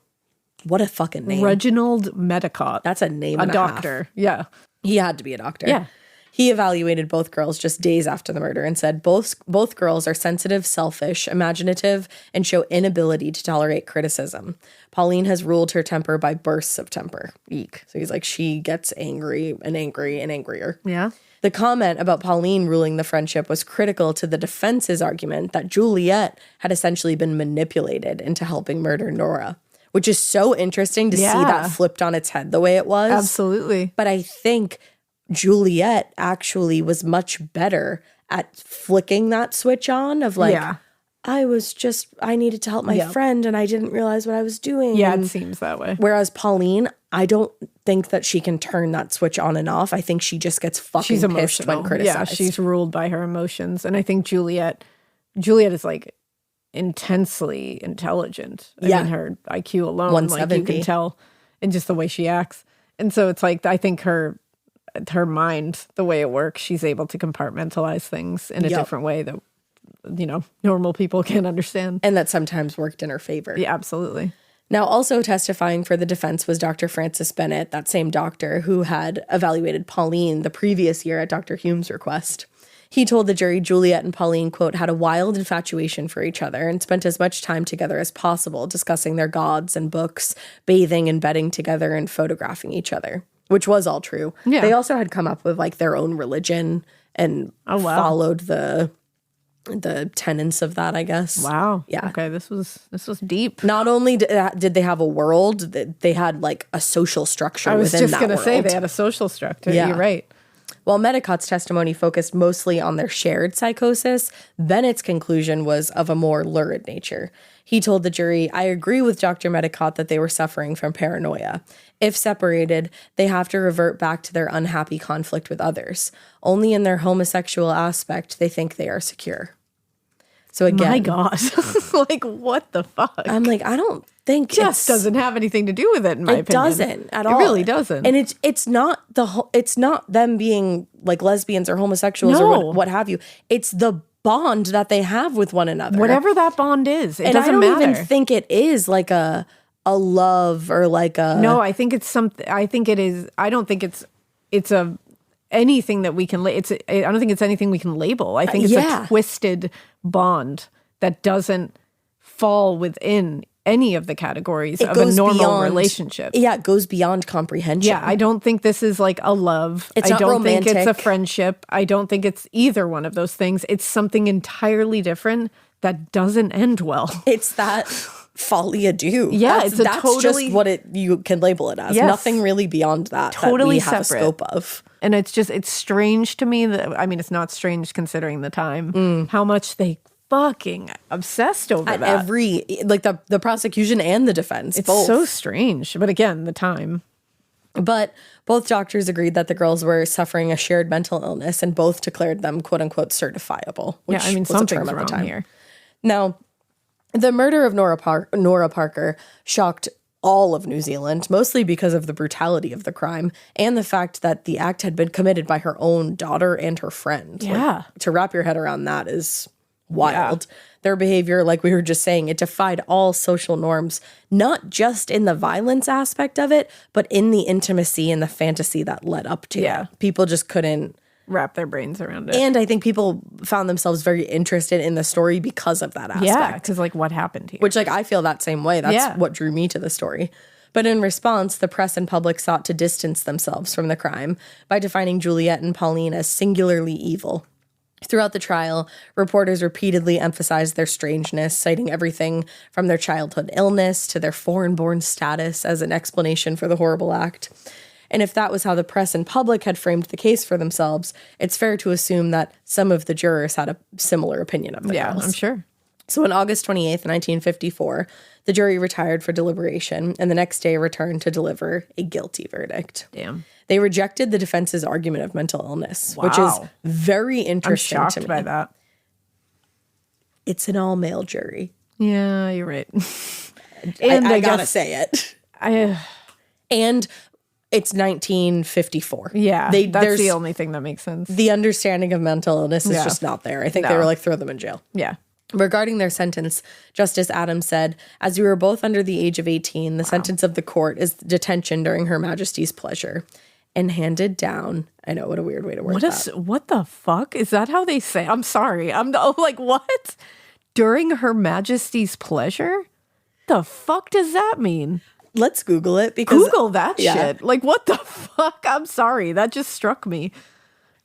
what a fucking name.
Reginald Medicott.
That's a name
a
and
doctor.
half.
Yeah.
He had to be a doctor.
Yeah.
He evaluated both girls just days after the murder and said both girls are sensitive, selfish, imaginative, and show inability to tolerate criticism. Pauline has ruled her temper by bursts of temper. Eek. So he's like, she gets angry and angry and angrier.
Yeah.
The comment about Pauline ruling the friendship was critical to the defense's argument that Juliet had essentially been manipulated into helping murder Nora, which is so interesting to see that flipped on its head the way it was.
Absolutely.
But I think Juliet actually was much better at flicking that switch on of like, I needed to help my friend and I didn't realize what I was doing.
Yeah,
and
it seems that way.
Whereas Pauline, I don't think that she can turn that switch on and off. I think she just gets fucking
She's
pissed
emotional.
when criticized.
Yeah, she's ruled by her emotions. And I think Juliet is like intensely intelligent. I mean, her IQ alone, like you can tell in just the way she acts. And so it's like, I think her mind, the way it works, she's able to compartmentalize things in a different way that, normal people can't understand.
And that sometimes worked in her favor.
Yeah, absolutely.
Now, also testifying for the defense was Dr. Francis Bennett, that same doctor who had evaluated Pauline the previous year at Dr. Hume's request. He told the jury Juliet and Pauline, quote, had a wild infatuation for each other and spent as much time together as possible discussing their gods and books, bathing and bedding together and photographing each other, which was all true. Yeah. They also had come up with like their own religion and followed the tenets of that, I guess.
Wow.
Yeah.
Okay, this was deep.
Not only did they have a world, they had like a social structure within that world. I was just going to say
they had a social structure. Yeah. You're right.
While Medicott's testimony focused mostly on their shared psychosis, Bennett's conclusion was of a more lurid nature. He told the jury, I agree with Dr. Medicott that they were suffering from paranoia. If separated, they have to revert back to their unhappy conflict with others. Only in their homosexual aspect they think they are secure. So again,
my God, like what the fuck?
I'm like, I don't think
just doesn't have anything to do with it. In my opinion,
it doesn't at all.
It really doesn't.
And it's not them being like lesbians or homosexuals or what have you. It's the bond that they have with one another.
Whatever that bond is, it doesn't matter.
I don't even think it is like a love or like a.
No, I think it's something. I think it is. I don't think it's a. Anything that we can, I don't think it's anything we can label. I think it's a twisted bond that doesn't fall within any of the categories of a normal relationship.
Yeah, it goes beyond comprehension.
Yeah, I don't think this is like a love.
I don't
romantic. Think it's a friendship. I don't think it's either one of those things. It's something entirely different that doesn't end well.
It's that folie à deux.
Yeah,
that's totally just what you can label it as. Yes. Nothing really beyond that.
Totally
that we have
separate.
A scope of.
And it's strange to me that, I mean, it's not strange considering the time, how much they fucking obsessed over
at
that.
Every, like the prosecution and the defense.
It's
both.
so strange. But again, the time.
But both doctors agreed that the girls were suffering a shared mental illness and both declared them, quote unquote, certifiable. Which was
something's
a term
wrong
at the time.
Here.
Now, the murder of Honorah Parker shocked all of New Zealand, mostly because of the brutality of the crime and the fact that the act had been committed by her own daughter and her friend.
Yeah.
Like, to wrap your head around that is wild. Yeah. Their behavior, like we were just saying, it defied all social norms, not just in the violence aspect of it, but in the intimacy and the fantasy that led up to it. People just couldn't
wrap their brains around it.
And I think people found themselves very interested in the story because of that aspect.
Yeah, because like what happened here?
Which like I feel that same way. That's what drew me to the story. But in response, the press and public sought to distance themselves from the crime by defining Juliet and Pauline as singularly evil. Throughout the trial, reporters repeatedly emphasized their strangeness, citing everything from their childhood illness to their foreign-born status as an explanation for the horrible act. And if that was how the press and public had framed the case for themselves, it's fair to assume that some of the jurors had a similar opinion of the girls.
Yeah, I'm sure.
So on August 28th, 1954, the jury retired for deliberation and the next day returned to deliver a guilty verdict.
Damn.
They rejected the defense's argument of mental illness, which is very interesting to me.
I'm shocked by that.
It's an all-male jury.
Yeah, you're right.
And I gotta say it. And it's 1954.
Yeah, that's the only thing that makes sense.
The understanding of mental illness is just not there. I think they were like, throw them in jail.
Yeah.
Regarding their sentence, Justice Adams said, as we were both under the age of 18, the sentence of the court is detention during Her Majesty's pleasure. And handed down. I know, what a weird way to word that.
What the fuck? Is that how they say? I'm sorry. I'm like, what? During Her Majesty's pleasure? The fuck does that mean?
Let's Google it. Because
Google that shit. Like, what the fuck? I'm sorry. That just struck me.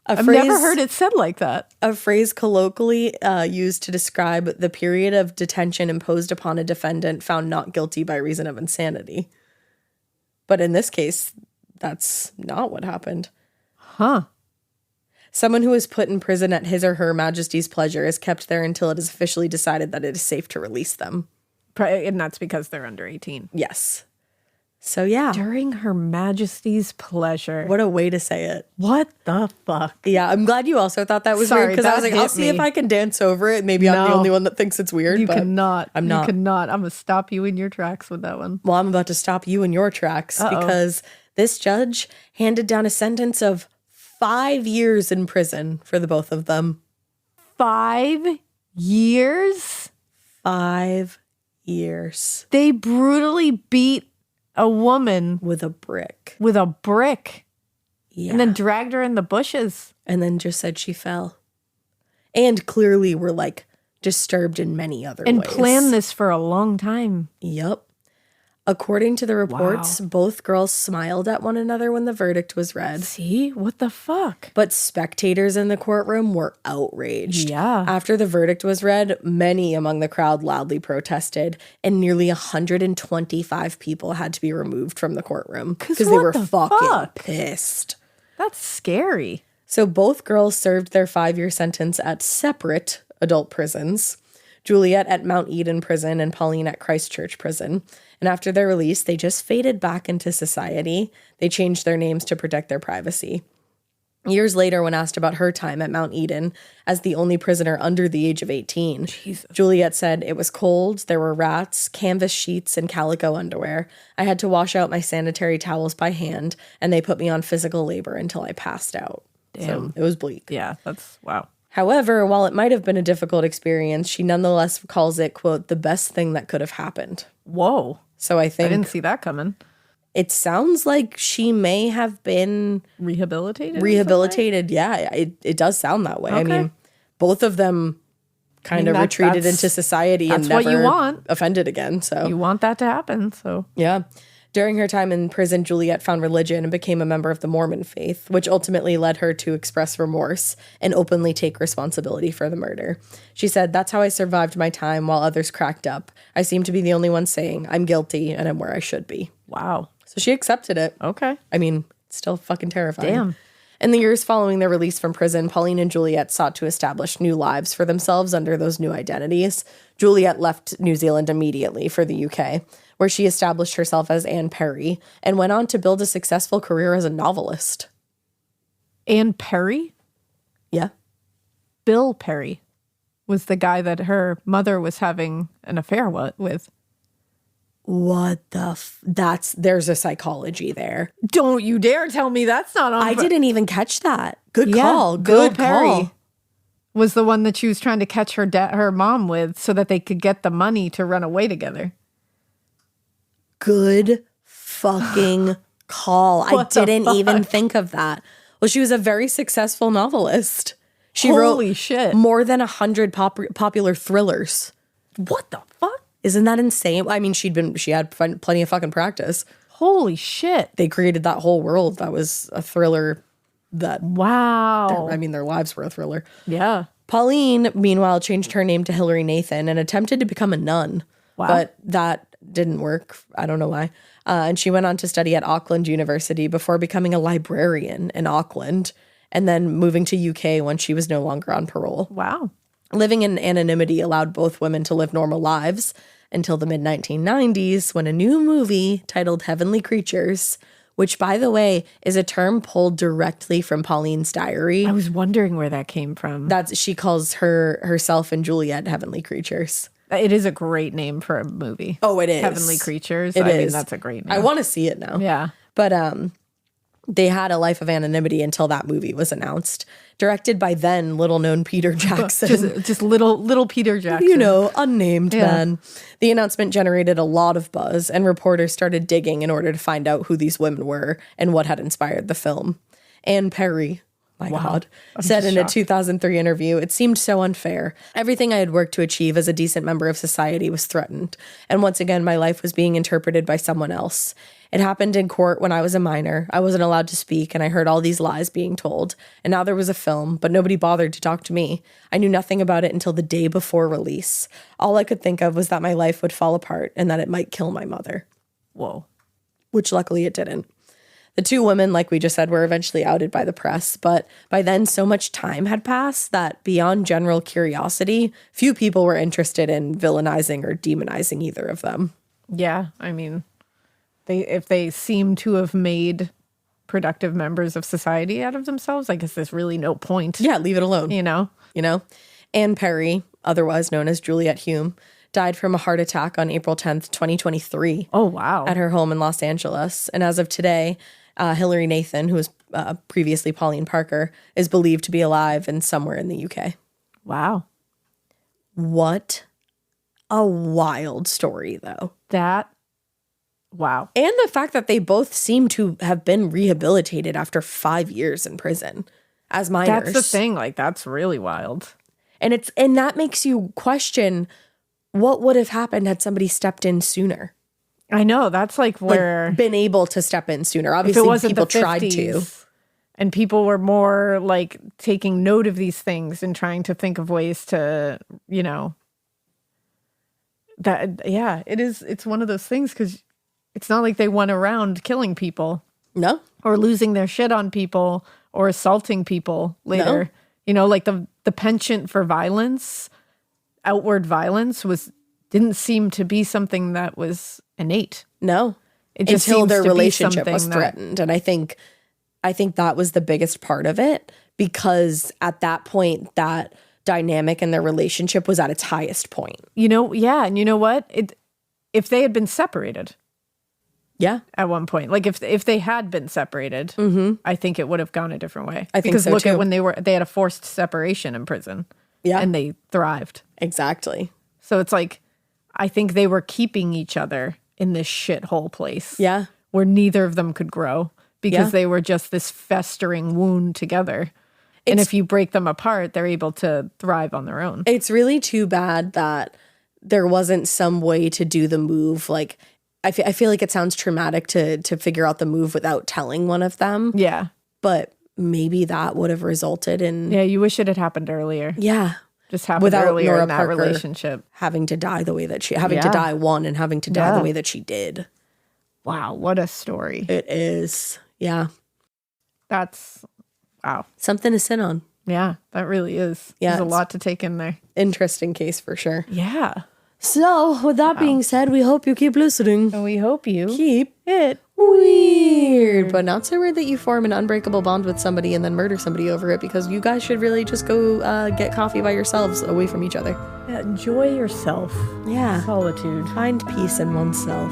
I've never heard it said like that.
A phrase colloquially used to describe the period of detention imposed upon a defendant found not guilty by reason of insanity. But in this case, that's not what happened.
Huh.
Someone who is put in prison at his or her Majesty's pleasure is kept there until it is officially decided that it is safe to release them.
And that's because they're under 18.
Yes. So yeah.
During Her Majesty's pleasure.
What a way to say it.
What the fuck?
Yeah, I'm glad you also thought that was weird, because I was like, I'll see if I can dance over it. Maybe I'm the only one that thinks it's weird.
You cannot.
I'm not.
You cannot. I'm going to stop you in your tracks with that one.
Well, I'm about to stop you in your tracks because this judge handed down a sentence of 5 years in prison for the both of them.
5 years?
5 years.
They brutally beat a woman
With a brick.
Yeah. And then dragged her in the bushes.
And then just said she fell. And clearly were like disturbed in many other ways.
And planned this for a long time.
Yep. According to the reports, both girls smiled at one another when the verdict was read.
See? What the fuck?
But spectators in the courtroom were outraged.
Yeah.
After the verdict was read, many among the crowd loudly protested, and nearly 125 people had to be removed from the courtroom because they were fucking pissed.
That's scary.
So both girls served their 5-year sentence at separate adult prisons. Juliet at Mount Eden Prison and Pauline at Christchurch Prison. And after their release, they just faded back into society. They changed their names to protect their privacy. Years later, when asked about her time at Mount Eden as the only prisoner under the age of 18, Juliet said, "It was cold, there were rats, canvas sheets, and calico underwear. I had to wash out my sanitary towels by hand, and they put me on physical labor until I passed out."
Damn.
So it was bleak.
Yeah, that's, wow.
However, while it might have been a difficult experience, she nonetheless calls it, quote, the best thing that could have happened.
Whoa.
So I think...
I didn't see that coming.
It sounds like she may have been...
Rehabilitated?
Yeah, it does sound that way. Okay. I mean, both of them kind of retreated into society and never offended again. So
you want that to happen, so...
Yeah. During her time in prison, Juliet found religion and became a member of the Mormon faith, which ultimately led her to express remorse and openly take responsibility for the murder. She said, "That's how I survived my time while others cracked up. I seem to be the only one saying, I'm guilty and I'm where I should be."
Wow.
So she accepted it.
Okay.
I mean, it's still fucking terrifying.
Damn.
In the years following their release from prison, Pauline and Juliet sought to establish new lives for themselves under those new identities. Juliet left New Zealand immediately for the UK, where she established herself as Anne Perry and went on to build a successful career as a novelist.
Anne Perry?
Yeah.
Bill Perry was the guy that her mother was having an affair with.
What the there's a psychology there.
Don't you dare tell me that's not on.
I didn't even catch that. Good call. Good call.
Was the one that she was trying to catch her mom with so that they could get the money to run away together.
Good fucking call. I didn't even think of that. Well, she was a very successful novelist. She wrote more than 100 popular thrillers.
What the fuck?
Isn't that insane? I mean, she had plenty of fucking practice.
Holy shit.
They created that whole world that was a thriller that...
Wow.
I mean, their lives were a thriller.
Yeah.
Pauline, meanwhile, changed her name to Hilary Nathan and attempted to become a nun. Wow. But that didn't work. I don't know why. And she went on to study at Auckland University before becoming a librarian in Auckland and then moving to UK when she was no longer on parole.
Wow.
Living in anonymity allowed both women to live normal lives until the mid-1990s when a new movie titled Heavenly Creatures, which, by the way, is a term pulled directly from Pauline's diary.
I was wondering where that came from.
She calls herself and Juliet Heavenly Creatures.
It is a great name for a movie.
Oh, it is.
Heavenly Creatures.
I
mean, that's a great name.
I want to see it now.
Yeah.
But they had a life of anonymity until that movie was announced. Directed by then little-known Peter Jackson.
just little Peter Jackson.
You know, unnamed man. The announcement generated a lot of buzz, and reporters started digging in order to find out who these women were and what had inspired the film. Anne Perry, my God, said in a 2003 interview, "It seemed so unfair. Everything I had worked to achieve as a decent member of society was threatened. And once again, my life was being interpreted by someone else. It happened in court when I was a minor. I wasn't allowed to speak, and I heard all these lies being told. And now there was a film, but nobody bothered to talk to me. I knew nothing about it until the day before release. All I could think of was that my life would fall apart and that it might kill my mother."
Whoa.
Which luckily it didn't. The two women, like we just said, were eventually outed by the press, but by then so much time had passed that beyond general curiosity, few people were interested in villainizing or demonizing either of them.
Yeah, I mean, if they seem to have made productive members of society out of themselves, I guess there's really no point.
Yeah, leave it alone.
You know?
Anne Perry, otherwise known as Juliet Hume, died from a heart attack on April 10th, 2023.
Oh, wow.
At her home in Los Angeles. And as of today, Hilary Nathan, who was previously Pauline Parker, is believed to be alive and somewhere in the UK.
Wow.
What a wild story, though.
Wow.
And the fact that they both seem to have been rehabilitated after 5 years in prison as minors.
That's the thing. Like, that's really wild.
And that makes you question what would have happened had somebody stepped in sooner.
I know. That's like where...
Like, been able to step in sooner. Obviously, people tried to.
And people were more like taking note of these things and trying to think of ways to, it's one of those things because it's not like they went around killing people.
No.
Or losing their shit on people or assaulting people later. No. Like the penchant for violence, outward violence didn't seem to be something that was innate.
No.
It just
until
seems
their
to
relationship
be
was threatened. And I think that was the biggest part of it, because at that point, that dynamic in their relationship was at its highest point.
Yeah. And you know what? If they had been separated.
Yeah.
At one point. Like if they had been separated, I think it would have gone a different way.
I think
because
so
look
too.
at when they had a forced separation in prison.
Yeah.
And they thrived.
Exactly.
So it's like, I think they were keeping each other in this shithole place.
Yeah.
Where neither of them could grow because they were just this festering wound together. And if you break them apart, they're able to thrive on their own.
It's really too bad that there wasn't some way to do the move. Like, I feel like it sounds traumatic to figure out the move without telling one of them.
Yeah.
But maybe that would have resulted in...
Yeah, you wish it had happened earlier.
Yeah.
Just happened
without
earlier
Honorah
in that
Parker
relationship.
having to die the way that she... Having to die one and having to die the way that she did.
Wow, what a story.
It is. Yeah.
That's... Wow.
Something to sit on.
Yeah, that really is.
Yeah,
There's a lot to take in there.
Interesting case for sure.
Yeah.
So, with that being said, we hope you keep listening.
And we hope you
keep
it
weird. But not so weird that you form an unbreakable bond with somebody and then murder somebody over it, because you guys should really just go get coffee by yourselves away from each other.
Yeah, enjoy yourself.
Yeah.
Solitude.
Find peace in oneself.